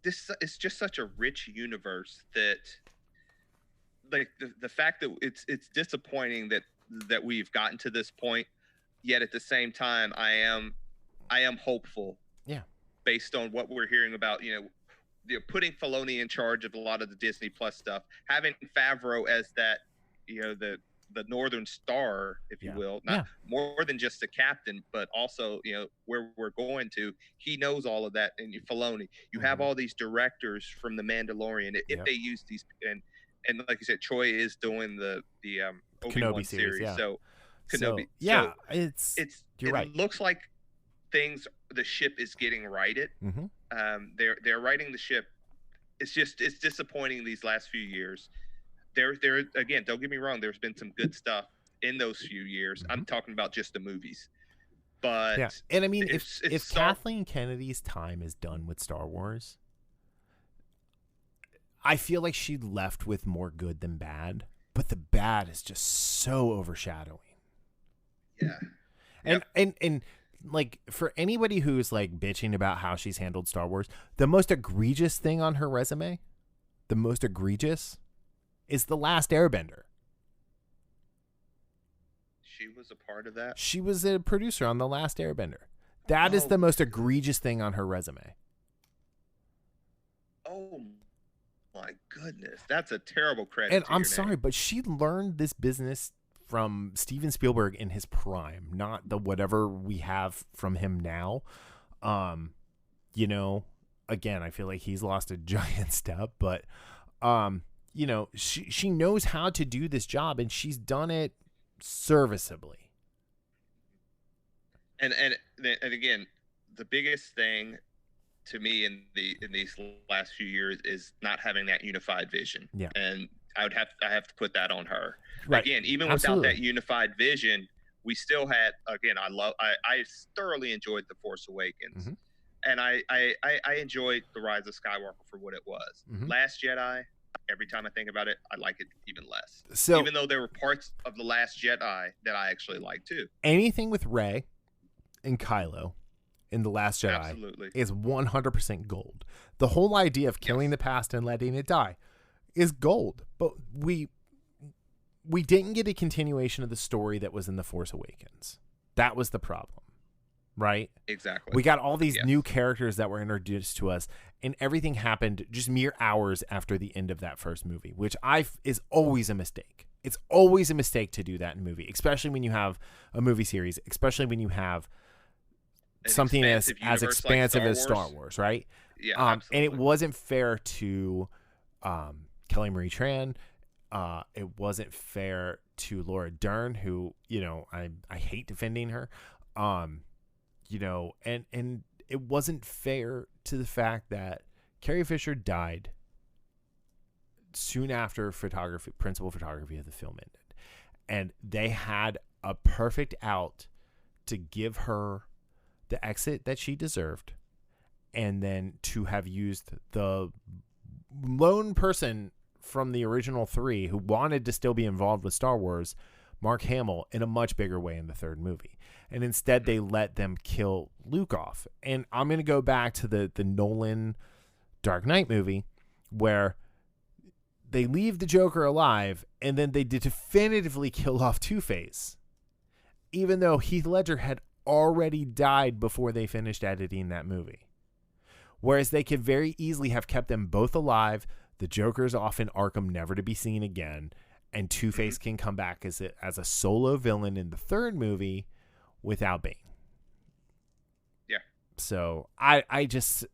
this. It's just such a rich universe that, like, the fact that it's disappointing that we've gotten to this point. Yet at the same time, I am hopeful. Yeah. Based on what we're hearing about, putting Filoni in charge of a lot of the Disney Plus stuff, having Favreau as that, the Northern Star, if you will, not more than just a captain, but also, where we're going to. He knows all of that. And Filoni, you have all these directors from The Mandalorian. If they use these, and like you said, Choi is doing the Obi-Wan series. So Kenobi. So, you're right. It looks like the ship is getting righted. They're righting the ship. It's disappointing these last few years. There again, don't get me wrong, there's been some good stuff in those few years. I'm talking about just the movies. But and I mean, if Kathleen Kennedy's time is done with Star Wars, I feel like she left with more good than bad, but the bad is just so overshadowing. Yeah. And like, for anybody who's like bitching about how she's handled Star Wars, the most egregious thing on her resume, is The Last Airbender. She was a part of that? She was a producer on The Last Airbender. That is the most egregious thing on her resume. Oh my goodness. That's a terrible credit. And I'm sorry, but she learned this business from Steven Spielberg in his prime, not the whatever we have from him now. Again, I feel like he's lost a giant step, but she knows how to do this job, and she's done it serviceably. And again, the biggest thing to me in these last few years is not having that unified vision. Yeah. And I have to put that on her. Right. Again, even without that unified vision, we still had, again, I thoroughly enjoyed The Force Awakens. And I enjoyed The Rise of Skywalker for what it was. Last Jedi, every time I think about it, I like it even less. So, even though there were parts of The Last Jedi that I actually liked too. Anything with Rey and Kylo in The Last Jedi is 100% gold. The whole idea of killing the past and letting it die is gold. But we didn't get a continuation of the story that was in The Force Awakens. That was the problem. Right? Exactly. We got all these new characters that were introduced to us, and everything happened just mere hours after the end of that first movie, which is always a mistake. It's always a mistake to do that in a movie, especially when you have a movie series, especially when you have something as expansive as Star Wars, right? Yeah, absolutely. And it wasn't fair to Kelly Marie Tran. It wasn't fair to Laura Dern, who, I hate defending her. And it wasn't fair to the fact that Carrie Fisher died soon after principal photography of the film ended. And they had a perfect out to give her the exit that she deserved, and then to have used the lone person from the original three who wanted to still be involved with Star Wars, Mark Hamill, in a much bigger way in the third movie. And instead they let them kill Luke off. And I'm going to go back to the Nolan Dark Knight movie, where they leave the Joker alive and then they definitively kill off Two-Face, even though Heath Ledger had already died before they finished editing that movie. Whereas they could very easily have kept them both alive. The Joker's off in Arkham, never to be seen again. And Two-Face can come back as a solo villain in the third movie without Bane. Yeah. So I just,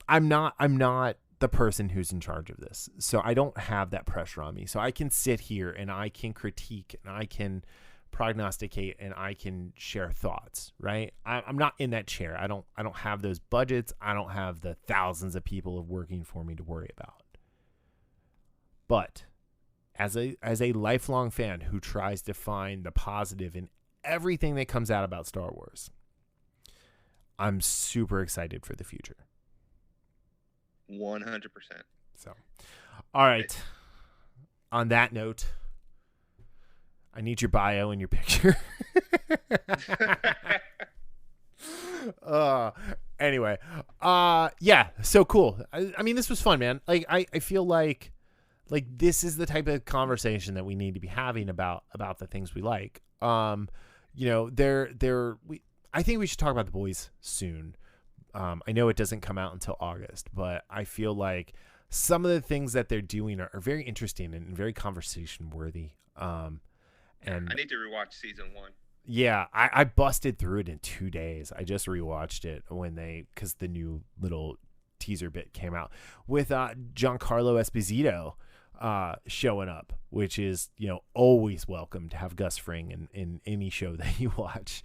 I'm not the person who's in charge of this. So I don't have that pressure on me. So I can sit here and I can critique and I can prognosticate and I can share thoughts, right? I'm not in that chair. I don't have those budgets. I don't have the thousands of people working for me to worry about. But as a lifelong fan who tries to find the positive in everything that comes out about Star Wars, I'm super excited for the future. 100%. So, all right. On that note, I need your bio and your picture. Anyway, yeah, so cool. I mean, this was fun, man. Like, I feel like this is the type of conversation that we need to be having about the things we like. I think we should talk about The Boys soon. I know it doesn't come out until August, but I feel like some of the things that they're doing are very interesting and very conversation worthy. And I need to rewatch season 1. Yeah, I busted through it in 2 days. I just rewatched it because the new little teaser bit came out with Giancarlo Esposito showing up, which is, always welcome to have Gus Fring in any show that you watch.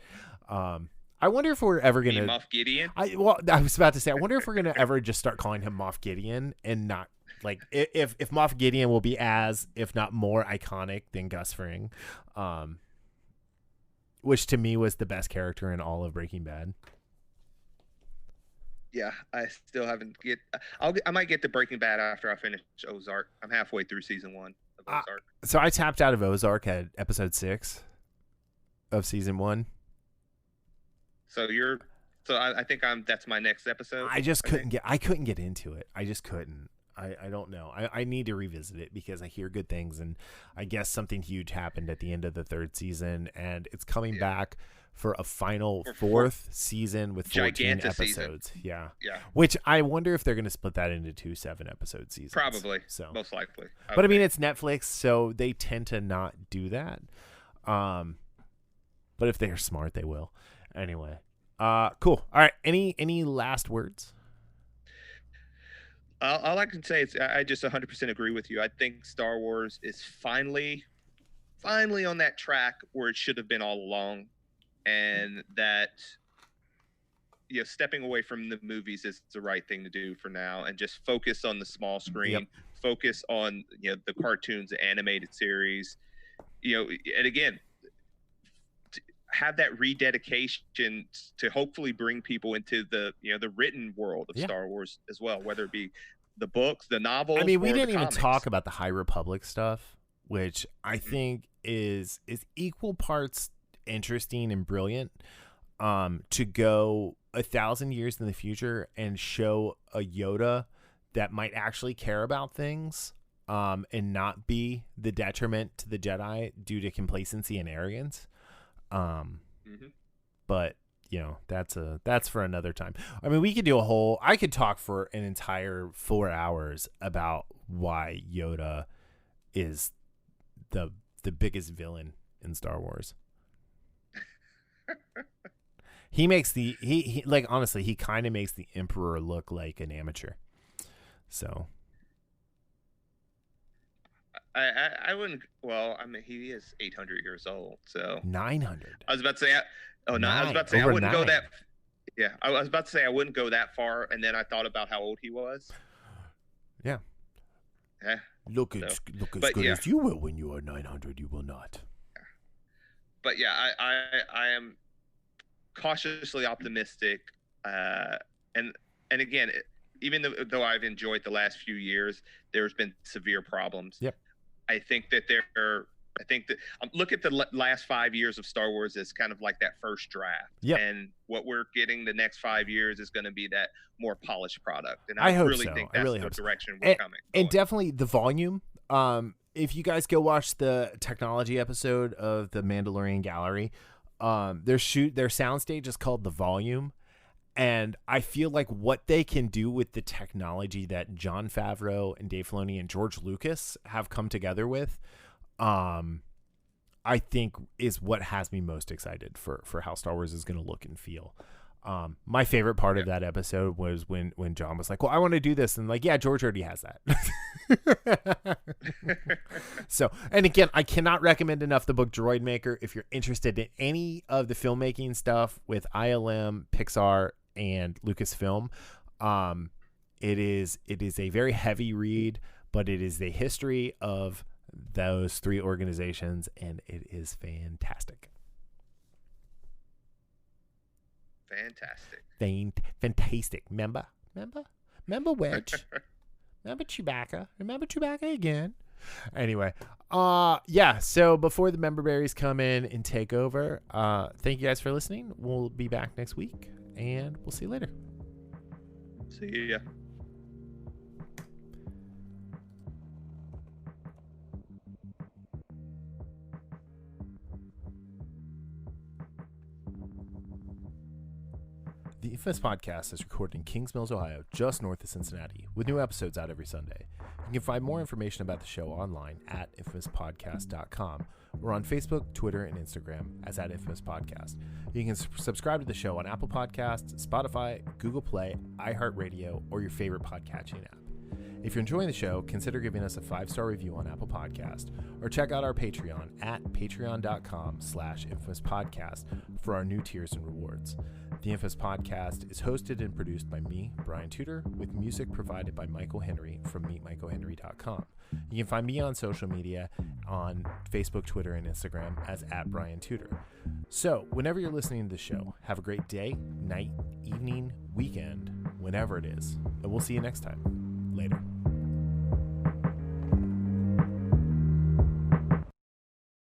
I wonder if we're ever going to Moff Gideon. I was about to say, I wonder if we're going to ever just start calling him Moff Gideon and not like if Moff Gideon will be as, if not more iconic than Gus Fring, which to me was the best character in all of Breaking Bad. Yeah, I still haven't I might get to Breaking Bad after I finish Ozark. I'm halfway through season 1 of Ozark. So I tapped out of Ozark at episode 6 of season 1. So I think that's my next episode. I couldn't get into it. I just couldn't. I don't know. I need to revisit it because I hear good things, and I guess something huge happened at the end of the 3rd season, and it's coming back for a final 4th season with 14 episodes. Season. Yeah. Which I wonder if they're going to split that into 2 7-episode seasons. Probably. So most likely. But I mean, it's Netflix, so they tend to not do that. But if they're smart, they will. Anyway. Cool. All right. Any last words? All I can say is I just 100% agree with you. I think Star Wars is finally on that track where it should have been all along, and that stepping away from the movies is the right thing to do for now, and just focus on the small screen. Yep. Focus on the cartoons, the animated series. And again, have that rededication to hopefully bring people into the the written world of Star Wars as well, whether it be the books, the novels. I mean, we didn't even talk about the High Republic stuff, which I think is equal parts interesting and brilliant. To go 1,000 years in the future and show a Yoda that might actually care about things, and not be the detriment to the Jedi due to complacency and arrogance. But that's for another time. I mean, I could talk for an entire 4 hours about why Yoda is the biggest villain in Star Wars. He makes he like, honestly, he kind of makes the Emperor look like an amateur. So I wouldn't. Well, I mean, he is 800 years old, so 900. I was about to say. I wouldn't go that. Yeah, I was about to say I wouldn't go that far, and then I thought about how old he was. Yeah. Look as good as you will when you are 900. You will not. But yeah, I am cautiously optimistic, and again, even though I've enjoyed the last few years, there's been severe problems. Yep. I think that look at the last 5 years of Star Wars as kind of like that first draft. Yep. And what we're getting the next 5 years is going to be that more polished product. And I hope really so. think that's the direction we're coming. And definitely the volume. If you guys go watch the technology episode of the Mandalorian Gallery, their soundstage is called The Volume. And I feel like what they can do with the technology that Jon Favreau and Dave Filoni and George Lucas have come together with, I think is what has me most excited for how Star Wars is going to look and feel. My favorite part of that episode was when John was like, well, I want to do this. And like, yeah, George already has that. So, and again, I cannot recommend enough the book Droid Maker if you're interested in any of the filmmaking stuff with ILM, Pixar, and Lucasfilm. It is a very heavy read, but it is the history of those three organizations, and it is fantastic. Fantastic. Remember Wedge? Remember Chewbacca? Remember Chewbacca again? Anyway, yeah. So before the member berries come in and take over, thank you guys for listening. We'll be back next week, and we'll see you later. See ya. The Infamous Podcast is recorded in Kings Mills, Ohio, just north of Cincinnati, with new episodes out every Sunday. You can find more information about the show online at infamouspodcast.com or on Facebook, Twitter, and Instagram as @infamouspodcast. You can subscribe to the show on Apple Podcasts, Spotify, Google Play, iHeartRadio, or your favorite podcatching app. If you're enjoying the show, consider giving us a 5-star review on Apple Podcast or check out our Patreon at patreon.com/infamouspodcast for our new tiers and rewards. The Infamous Podcast is hosted and produced by me, Brian Tudor, with music provided by Michael Henry from meetmichaelhenry.com. You can find me on social media on Facebook, Twitter, and Instagram as @BrianTudor. So, whenever you're listening to the show, have a great day, night, evening, weekend, whenever it is, and we'll see you next time. Later.